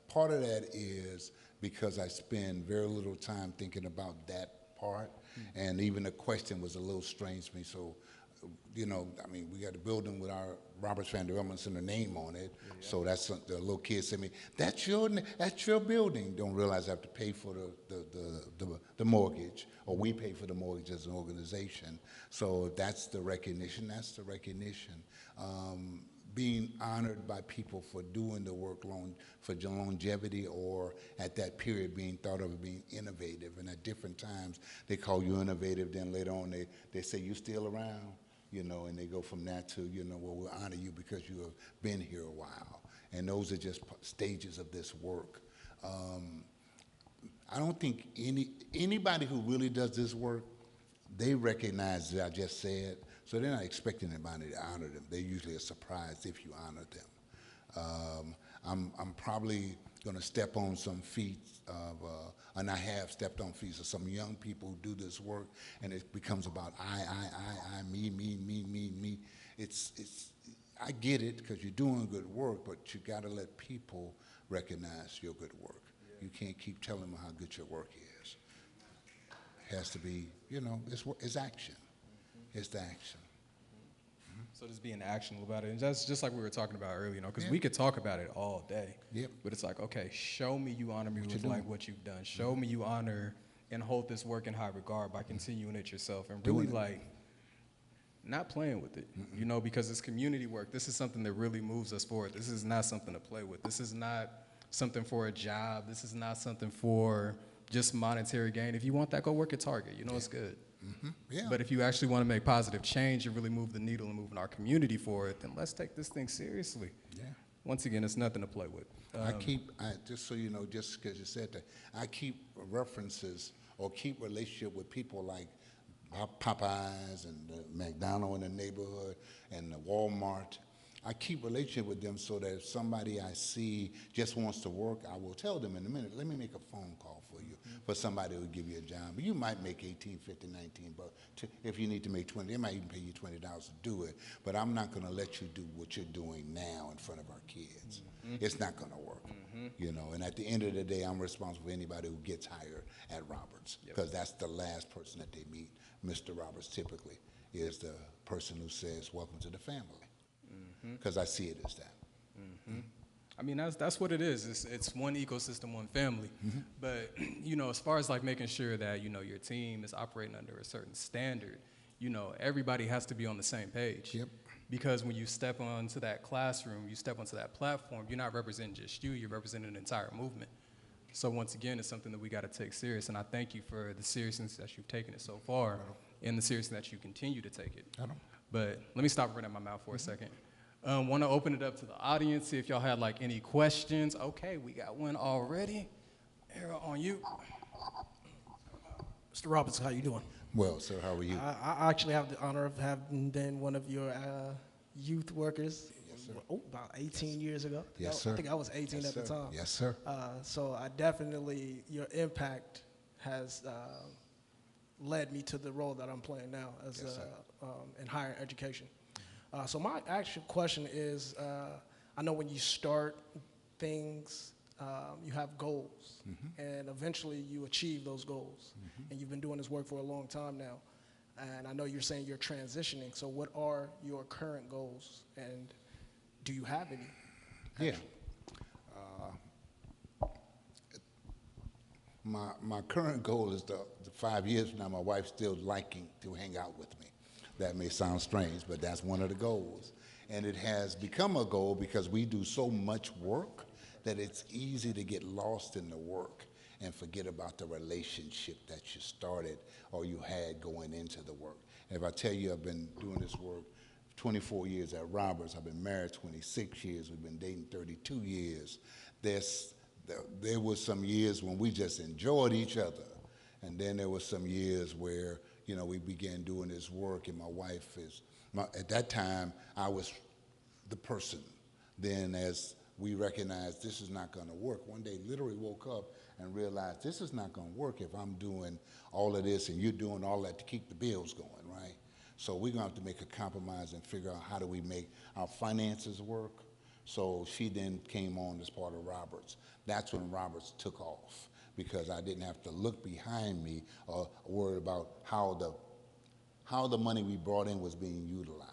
part of that is because I spend very little time thinking about that part, and even the question was a little strange to me. So, you know, I mean, we got a building with our Roberts Van Drielman Center name on it, so that's the little kid said to me, that's your building. Don't realize I have to pay for the mortgage, or we pay for the mortgage as an organization. So if that's the recognition, that's the recognition. Being honored by people for doing the work for longevity, or at that period being thought of as being innovative, and at different times they call you innovative, then later on they say you still around, you know, and they go from that to, you know, well, we'll honor you because you have been here a while. And those are just stages of this work. I don't think anybody who really does this work, they recognize what I just said, so they're not expecting anybody to honor them. They're usually surprised if you honor them. I'm probably going to step on some feet of, and I have stepped on feet of some young people who do this work, and it becomes about I, me. I get it because you're doing good work, but you got to let people recognize your good work. You can't keep telling them how good your work is. It has to be, you know, it's action. It's the action. So just being actionable about it. And that's just like we were talking about earlier, because we could talk about it all day. Yep. But it's like, okay, show me you honor me with like what you've done. Show me you honor and hold this work in high regard by continuing it yourself and really like not playing with it, because it's community work. This is something that really moves us forward. This is not something to play with. This is not something for a job. This is not something for just monetary gain. If you want that, go work at Target. It's good. Yeah. But if you actually want to make positive change and really move the needle and move in our community forward, then let's take this thing seriously. Yeah. Once again, it's nothing to play with. Just so you know, just because you said that, I keep references or keep relationship with people like Popeyes and the McDonald's in the neighborhood and the Walmart. I keep relationship with them so that if somebody I see just wants to work, I will tell them in a minute, let me make a phone call for you, for somebody who will give you a job. You might make 18, 15, 19 bucks. If you need to make 20, they might even pay you $20 to do it. But I'm not going to let you do what you're doing now in front of our kids. It's not going to work. And at the end of the day, I'm responsible for anybody who gets hired at Roberts, because that's the last person that they meet. Mr. Roberts typically is the person who says, welcome to the family. Because I see it as that. I mean, that's what it is. It's one ecosystem, one family. But, as far as like making sure that, your team is operating under a certain standard, everybody has to be on the same page. Yep. Because when you step onto that classroom, you step onto that platform, you're not representing just you, you're representing an entire movement. So once again, it's something that we got to take serious, and I thank you for the seriousness that you've taken it so far and the seriousness that you continue to take it. But let me stop running my mouth for a second. Want to open it up to the audience, see if y'all had like any questions. Okay, we got one already. Errol, on you. Mr. Roberts, how you doing? Well, sir, how are you? I actually have the honor of having been one of your youth workers. Yes, sir. About 18 years ago. Yes, sir. I think I was 18 Yes, at the sir. time. Yes, sir. So I definitely, your impact has led me to the role that I'm playing now as Yes, in higher education. So my actual question is, I know when you start things, you have goals, and eventually you achieve those goals. And you've been doing this work for a long time now. And I know you're saying you're transitioning. So what are your current goals, and do you have any? Yeah. My current goal is the 5 years from now, my wife's still liking to hang out with me. That may sound strange, but that's one of the goals. And it has become a goal because we do so much work that it's easy to get lost in the work and forget about the relationship that you started or you had going into the work. And if I tell you I've been doing this work 24 years at Roberts, I've been married 26 years, we've been dating 32 years, there was some years when we just enjoyed each other. And then there was some years where, we began doing this work, and my wife at that time, I was the person. Then as we recognized this is not gonna work, one day literally woke up and realized this is not gonna work if I'm doing all of this and you're doing all that to keep the bills going, right? So we're gonna have to make a compromise and figure out how do we make our finances work. So she then came on as part of Roberts. That's when Roberts took off, because I didn't have to look behind me or worry about how the money we brought in was being utilized.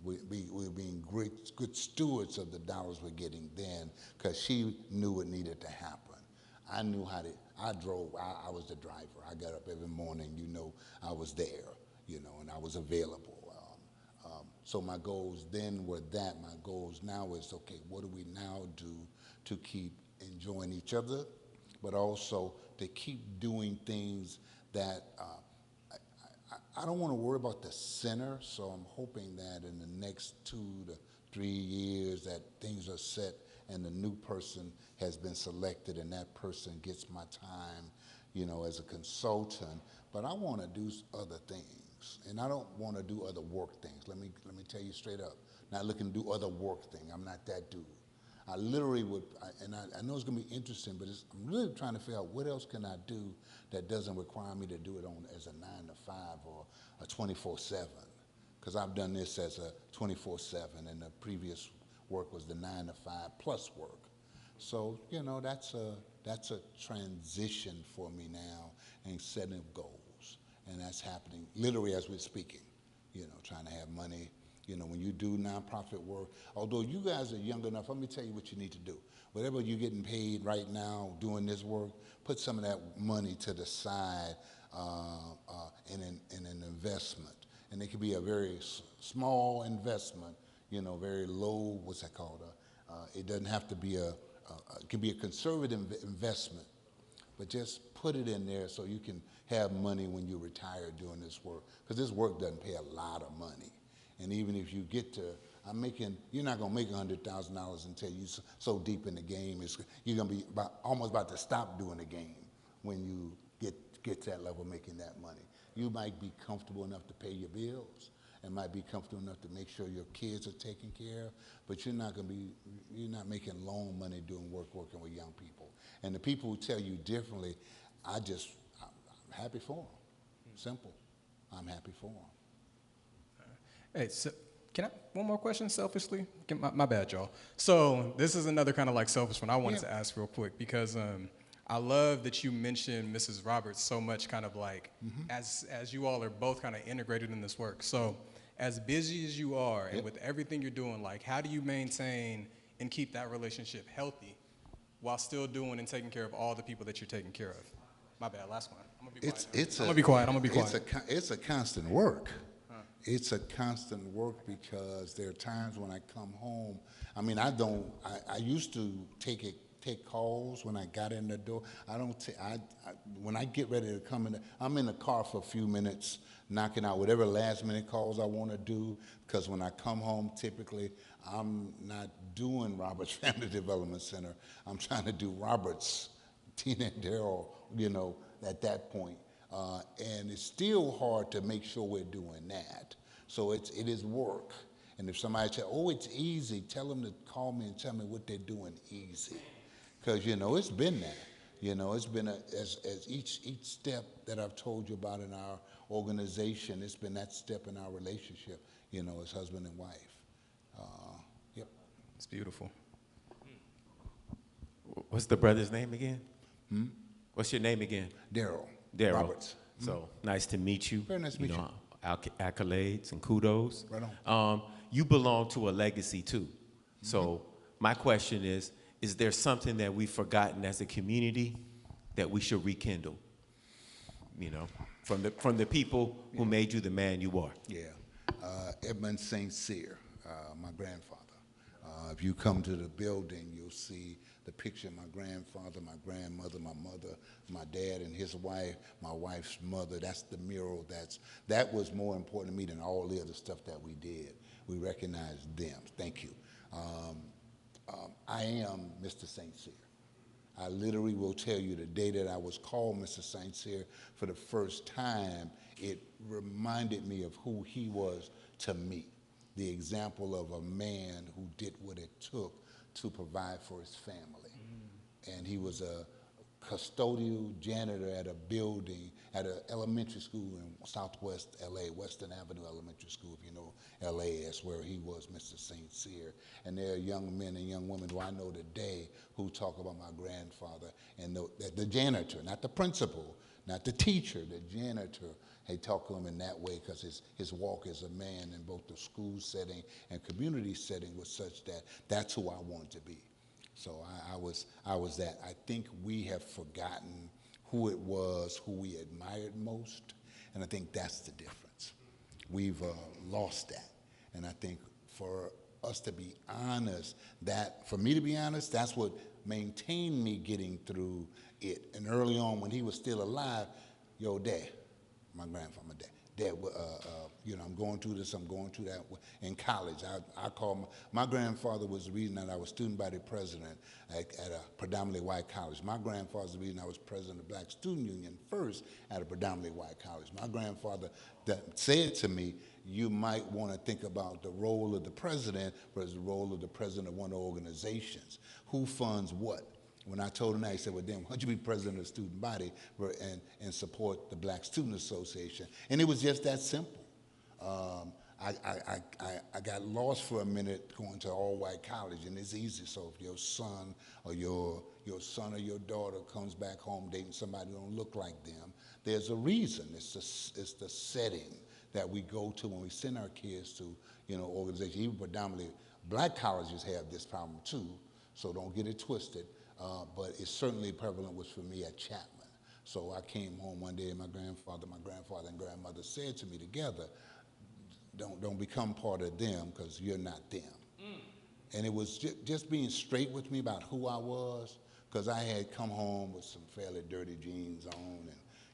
We were being good stewards of the dollars we're getting then, because she knew it needed to happen. I knew how to, I was the driver. I got up every morning, I was there, and I was available. So my goals then were that. My goals now is, okay, what do we now do to keep enjoying each other, but also to keep doing things that I don't want to worry about the center, so I'm hoping that in the next 2 to 3 years that things are set and the new person has been selected and that person gets my time, as a consultant. But I want to do other things, and I don't want to do other work things. Let me tell you straight up, not looking to do other work things. I'm not that dude. I literally would, and I know it's going to be interesting, but I'm really trying to figure out what else can I do that doesn't require me to do it as a 9 to 5 or a 24/7, because I've done this as a 24/7, and the previous work was the 9 to 5 plus work. So that's a transition for me now, and setting goals, and that's happening literally as we're speaking. Trying to have money You know, when you do nonprofit work, although you guys are young enough, let me tell you what you need to do. Whatever you're getting paid right now doing this work, put some of that money to the side in an investment. And it could be a very small investment, you know, very low, what's that called? It doesn't have to be it can be a conservative investment, but just put it in there so you can have money when you retire doing this work. Because this work doesn't pay a lot of money. And even if you get to, you're not gonna make $100,000 until you're so deep in the game. You're gonna be almost about to stop doing the game when you get to that level making that money. You might be comfortable enough to pay your bills and might be comfortable enough to make sure your kids are taken care of, but you're not making loan money doing working with young people. And the people who tell you differently, I'm happy for them. Simple. I'm happy for them. Hey, so can I, one more question selfishly? My bad, y'all. So this is another kind of like selfish one I wanted to ask real quick because I love that you mentioned Mrs. Roberts so much kind of like as you all are both kind of integrated in this work. So as busy as you are and with everything you're doing, like how do you maintain and keep that relationship healthy while still doing and taking care of all the people that you're taking care of? My bad, last one. I'm gonna be quiet. I'm gonna be quiet. It's a constant work. It's a constant work because there are times when I come home. I mean, I used to take calls when I got in the door. When I get ready to come in, I'm in the car for a few minutes, knocking out whatever last minute calls I want to do, because when I come home, typically, I'm not doing Roberts Family Development Center. I'm trying to do Roberts, Tina and Derrel, you know, at that point. And it's still hard to make sure we're doing that. So it is work. And if somebody says, oh, it's easy, tell them to call me and tell me what they're doing easy. Because, you know, it's been that. You know, it's been as each step that I've told you about in our organization, it's been that step in our relationship, you know, as husband and wife. Yep. It's beautiful. What's the brother's name again? What's your name again? Derrel Roberts. So nice to meet you. Very nice to meet you. Accolades and kudos. Right on. You belong to a legacy too. So my question is there something that we've forgotten as a community that we should rekindle? You know, from the people who made you the man you are. Yeah. Edmund St. Cyr, my grandfather. If you come to the building, you'll see the picture of my grandfather, my grandmother, my mother, my dad and his wife, my wife's mother. That's the mural. That was more important to me than all the other stuff that we did. We recognized them. Thank you. I am Mr. St. Cyr. I literally will tell you the day that I was called Mr. St. Cyr for the first time, it reminded me of who he was to me. The example of a man who did what it took to provide for his family. And he was a custodial janitor at a building, at an elementary school in Southwest LA, Western Avenue Elementary School. If you know LA, that's where he was, Mr. St. Cyr. And there are young men and young women who I know today who talk about my grandfather and the janitor, not the principal, not the teacher, the janitor. They talk to him in that way because his walk as a man in both the school setting and community setting was such that that's who I wanted to be. So I was that. I think we have forgotten who it was, who we admired most, and I think that's the difference. We've lost that, and I think for us to be honest, for me to be honest, that's what maintained me getting through it. And early on, when he was still alive, yo, Dad, my grandfather, my dad, you know, I'm going through this, I'm going through that. In college, I call my grandfather was the reason that I was student body president at a predominantly white college. My grandfather's the reason I was president of the Black Student Union first at a predominantly white college. My grandfather said to me, you might want to think about the role of the president versus the role of the president of one of the organizations. Who funds what? When I told him that, he said, well, then, why don't you be president of the student body and support the Black Student Association? And it was just that simple. I got lost for a minute going to all-white college, and it's easy. So if your son or your your daughter comes back home dating somebody who don't look like them, there's a reason. It's the setting that we go to when we send our kids to, organizations. Even predominantly black colleges have this problem too, so don't get it twisted. But it's certainly prevalent was for me at Chapman. So I came home one day and my grandfather and grandmother said to me together, don't become part of them because you're not them. And it was just being straight with me about who I was, because I had come home with some fairly dirty jeans on,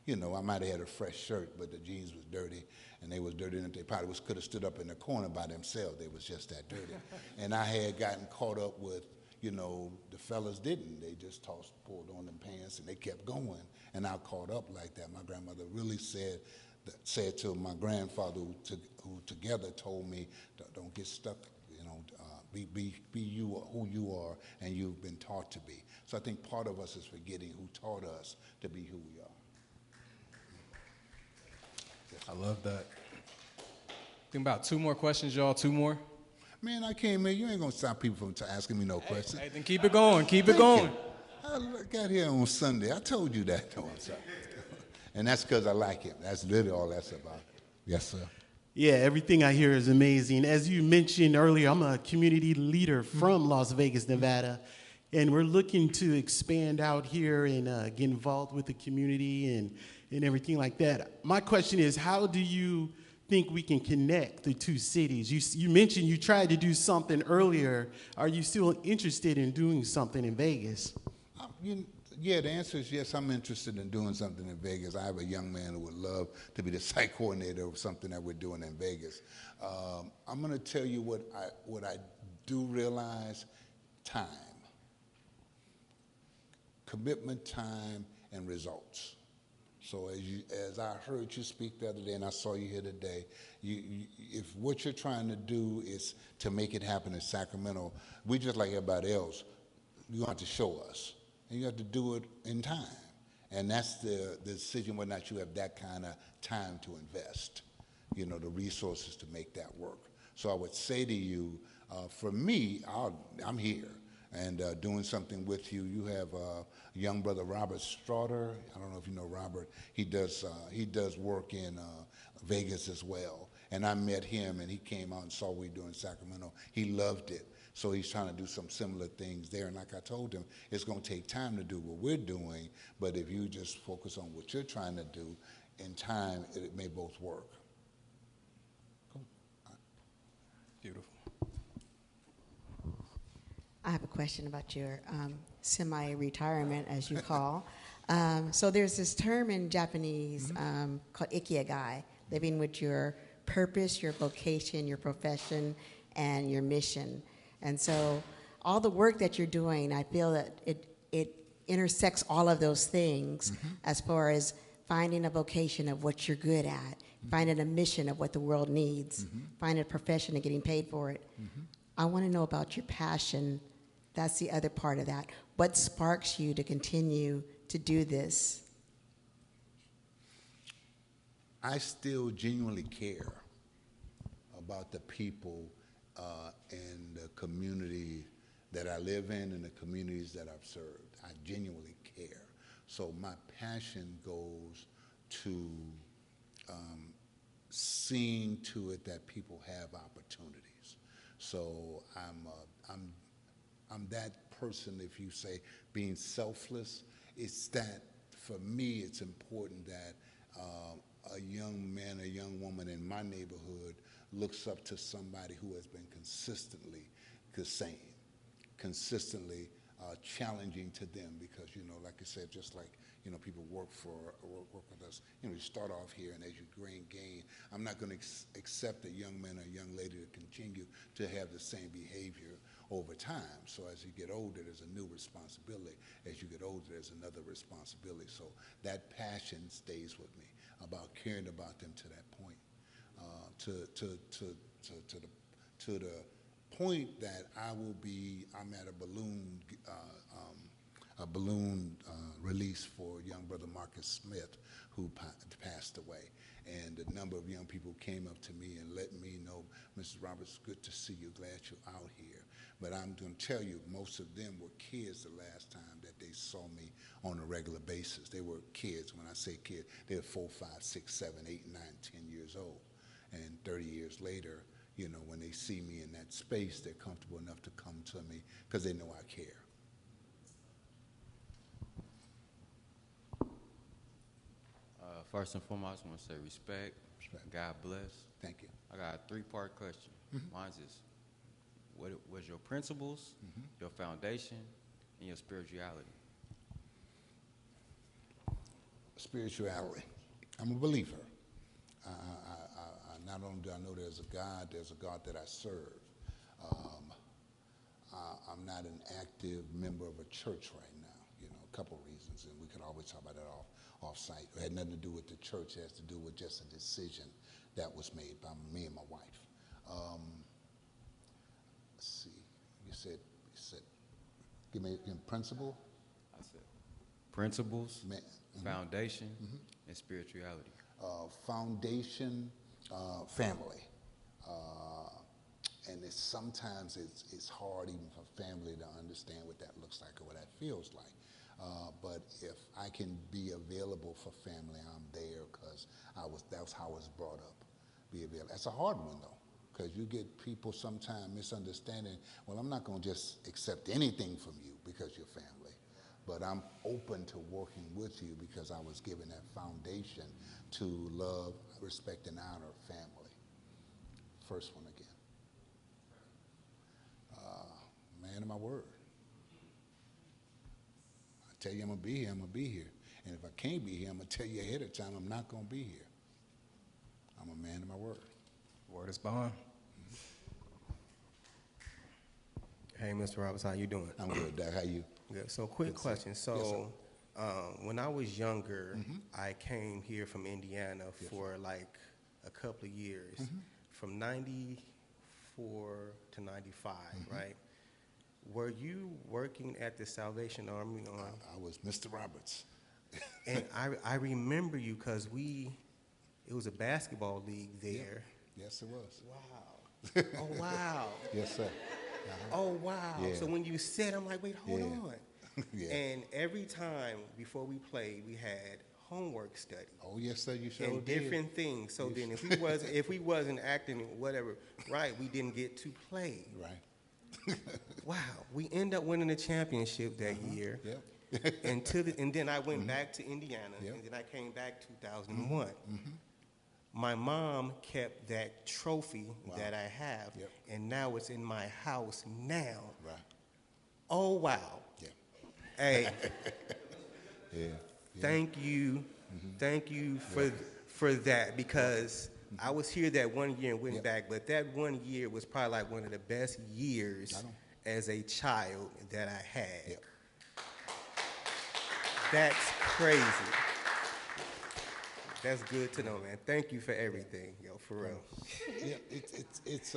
and I might have had a fresh shirt, but the jeans was dirty, and they was dirty, and they probably could have stood up in the corner by themselves. They was just that dirty. And I had gotten caught up with, the fellas didn't. They just pulled on them pants, and they kept going. And I caught up like that. My grandmother really said to my grandfather, who together told me, don't get stuck, be you who you are, and you've been taught to be. So I think part of us is forgetting who taught us to be who we are. I love that. Think about 2 more questions, y'all. 2 more. Man, I came here. You ain't gonna stop people from asking me no questions. Hey, then keep it going. Keep it going. I got here on Sunday. I told you that. And that's because I like it. That's literally all that's about. Yes, sir. Yeah, everything I hear is amazing. As you mentioned earlier, I'm a community leader from Las Vegas, Nevada, and we're looking to expand out here and get involved with the community and everything like that. My question is, how do you think we can connect the 2 cities? You mentioned you tried to do something earlier. Are you still interested in doing something in Vegas? Yeah, the answer is yes, I'm interested in doing something in Vegas. I have a young man who would love to be the site coordinator of something that we're doing in Vegas. I'm going to tell you what I do realize: time. Commitment, time, and results. So as I heard you speak the other day, and I saw you here today, if what you're trying to do is to make it happen in Sacramento, we just like everybody else, you have to show us. And you have to do it in time. And that's the decision whether or not you have that kind of time to invest, the resources to make that work. So I would say to you, for me, I'm here and doing something with you. You have a young brother, Robert Straughter. I don't know if you know Robert. He does work in Vegas as well. And I met him, and he came out and saw what we do in Sacramento. He loved it. So he's trying to do some similar things there. And like I told him, it's going to take time to do what we're doing, but if you just focus on what you're trying to do, in time, it may both work. Cool. Beautiful. I have a question about your semi-retirement, as you call. So there's this term in Japanese called ikigai, living with your purpose, your vocation, your profession, and your mission. And so all the work that you're doing, I feel that it intersects all of those things as far as finding a vocation of what you're good at, finding a mission of what the world needs, finding a profession and getting paid for it. I want to know about your passion. That's the other part of that. What sparks you to continue to do this? I still genuinely care about the people and the community that I live in and the communities that I've served. I genuinely care. So my passion goes to seeing to it that people have opportunities. So I'm that person, if you say, being selfless. It's that, for me, it's important that a young man, a young woman in my neighborhood looks up to somebody who has been consistently the same, consistently challenging to them, because, like I said, just like, people work with us, you start off here, and as you gain, I'm not going to accept a young man or a young lady to continue to have the same behavior over time. So as you get older, there's a new responsibility. As you get older, there's another responsibility. So that passion stays with me, about caring about them to that point, to the point that I'm at a balloon release for young brother Marcus Smith, who passed away. And a number of young people came up to me and let me know, Mrs. Roberts, good to see you, glad you're out here. But I'm going to tell you, most of them were kids the last time that they saw me on a regular basis. They were kids. When I say kids, they were 4, 5, 6, 7, 8, 9, 10 years old. And 30 years later, you know, when they see me in that space, they're comfortable enough to come to me because they know I care. First and foremost, I want to say respect. God bless. Thank you. I got a 3-part question. Mine's is, what was your principles, your foundation, and your spirituality? Spirituality. I'm a believer. Not only do I know there's a God that I serve. I'm not an active member of a church right now, you know, a couple reasons, and we could always talk about that off-site. It had nothing to do with the church. It has to do with just a decision that was made by me and my wife. Let's see. You said, give me principle. I said principles, Mm-hmm. foundation, and spirituality. Foundation, family. And sometimes it's hard even for family to understand what that looks like or what that feels like. But if I can be available for family, I'm there because that's how I was brought up. Be available. That's a hard one though, because you get people sometimes misunderstanding. Well, I'm not going to just accept anything from you because you're family, but I'm open to working with you because I was given that foundation to love, respect, and honor family. First one again. Man of my word. I tell you I'm going to be here, I'm going to be here. And if I can't be here, I'm going to tell you ahead of time I'm not going to be here. I'm a man of my word. Word is bond. Hey, Mr. Roberts, how you doing? I'm good, Doc. How you? Good. So, quick question. Yes, So, when I was younger, I came here from Indiana for like a couple of years, from 94 to 95, right? Were you working at the Salvation Army on? I was Mr. Roberts. And I remember you because it was a basketball league there. Yes, it was. Wow. Oh, wow. Yes, sir. Oh, wow. Yeah. So when you said, I'm like, wait, hold on. Yeah. And every time before we played, we had homework study. Oh, yes, sir. You sure And did. different things. So then if we wasn't acting whatever right, we didn't get to play. Right. Wow. We end up winning the championship that year. Yep. And then I went back to Indiana, Yep. and then I came back 2001. My mom kept that trophy that I have, Yep. and now it's in my house now. Right. Oh, wow. Yeah. Hey, Yeah. thank you. Thank you for that, because I was here that one year and went back, but that one year was probably like one of the best years as a child that I had. Yep. That's crazy. That's good to know, man. Thank you for everything, yo, for real. Yeah, it's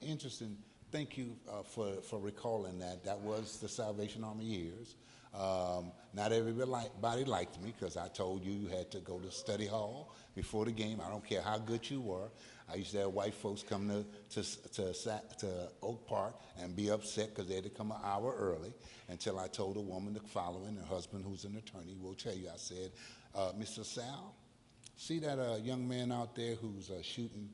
interesting. Thank you for recalling that. That was the Salvation Army years. Not everybody liked me because I told you had to go to study hall before the game. I don't care how good you were. I used to have white folks come to Oak Park and be upset because they had to come an hour early, until I told a woman the following, her husband who's an attorney will tell you. I said, Mr. Sal, see that young man out there who's shooting,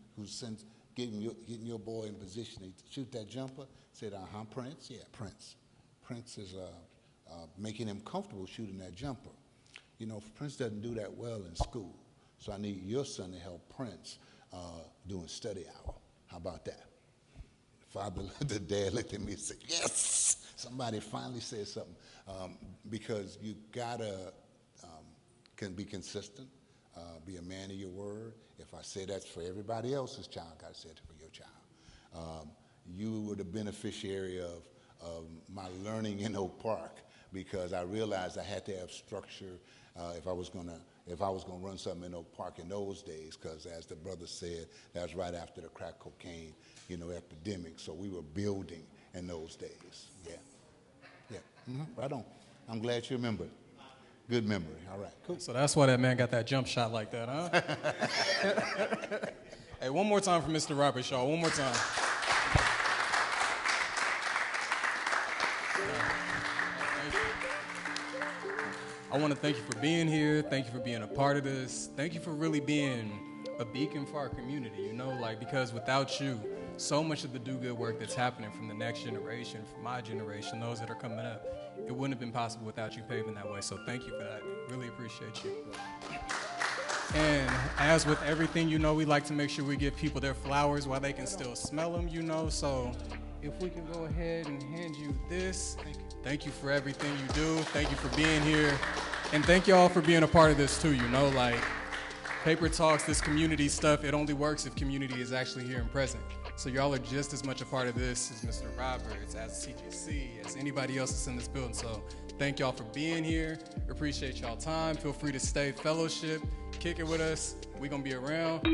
getting your boy in position to shoot that jumper? Said, Prince? Yeah, Prince. Prince is making him comfortable shooting that jumper. You know, Prince doesn't do that well in school, so I need your son to help Prince doing study hour. How about that? The dad looked at me and said, yes! Somebody finally said something, because you gotta can be consistent, be a man of your word. If I say that's for everybody else's child, I gotta say it for your child. You were the beneficiary of my learning in Oak Park, because I realized I had to have structure if I was gonna run something in Oak Park in those days, because as the brother said, that was right after the crack cocaine, epidemic. So we were building in those days. Yeah. Right on. I'm glad you remembered. Good memory. All right. Cool. So that's why that man got that jump shot like that, huh? Hey, one more time for Mr. Roberts, y'all. One more time. I want to thank you for being here. Thank you for being a part of this. Thank you for really being a beacon for our community, you know, like, because without you, so much of the do-good work that's happening from the next generation, from my generation, those that are coming up, it wouldn't have been possible without you paving that way. So thank you for that. Really appreciate you. And as with everything, you know, we like to make sure we give people their flowers while they can still smell them, you know. So if we can go ahead and hand you this. Thank you for everything you do. Thank you for being here. And thank you all for being a part of this too, you know, like Paper Talks, this community stuff, it only works if community is actually here and present. So y'all are just as much a part of this as Mr. Roberts, as CGC, as anybody else that's in this building. So thank y'all for being here. Appreciate y'all time. Feel free to stay, fellowship, kick it with us. We're gonna be around.